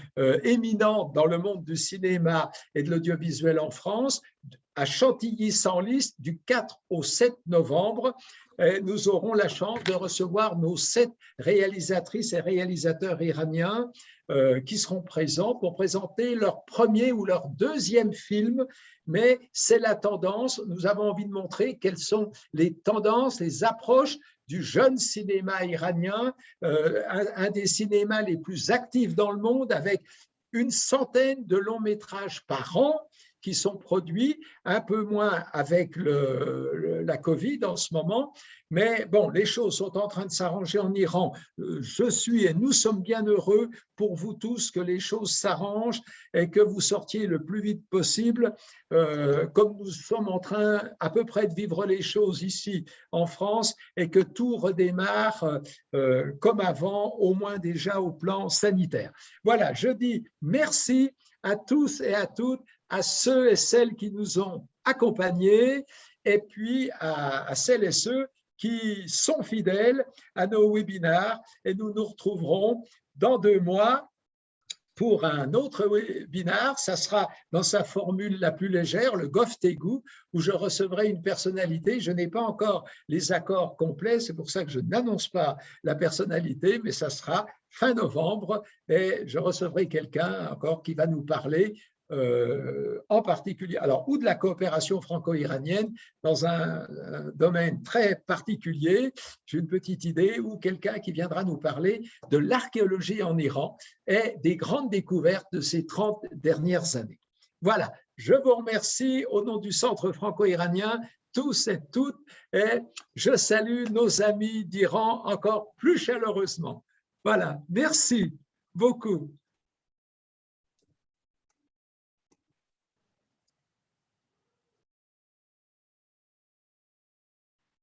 Speaker 1: éminentes dans le monde du cinéma et de l'audiovisuel en France, à Chantilly-Senlis du 4 au 7 novembre. Nous aurons la chance de recevoir nos 7 réalisatrices et réalisateurs iraniens qui seront présents pour présenter leur premier ou leur deuxième film, mais c'est la tendance. Nous avons envie de montrer quelles sont les tendances, les approches du jeune cinéma iranien, un des cinémas les plus actifs dans le monde, avec une centaine de longs métrages par an qui sont produits, un peu moins avec la Covid en ce moment, mais bon, les choses sont en train de s'arranger en Iran. Je suis et nous sommes bien heureux pour vous tous que les choses s'arrangent et que vous sortiez le plus vite possible, comme nous sommes en train à peu près de vivre les choses ici en France, et que tout redémarre comme avant, au moins déjà au plan sanitaire. Voilà, je dis merci à tous et à toutes, à ceux et celles qui nous ont accompagnés, et puis à celles et ceux qui sont fidèles à nos webinaires. Et nous nous retrouverons dans 2 mois pour un autre webinaire. Ça sera dans sa formule la plus légère, le GovTegu, où je recevrai une personnalité. Je n'ai pas encore les accords complets, c'est pour ça que je n'annonce pas la personnalité, mais ça sera fin novembre et je recevrai quelqu'un encore qui va nous parler en particulier, alors, ou de la coopération franco-iranienne dans un domaine très particulier. J'ai une petite idée, ou quelqu'un qui viendra nous parler de l'archéologie en Iran et des grandes découvertes de ces 30 dernières années. Voilà, je vous remercie au nom du Centre franco-iranien, tous et toutes, et je salue nos amis d'Iran encore plus chaleureusement. Voilà, merci beaucoup.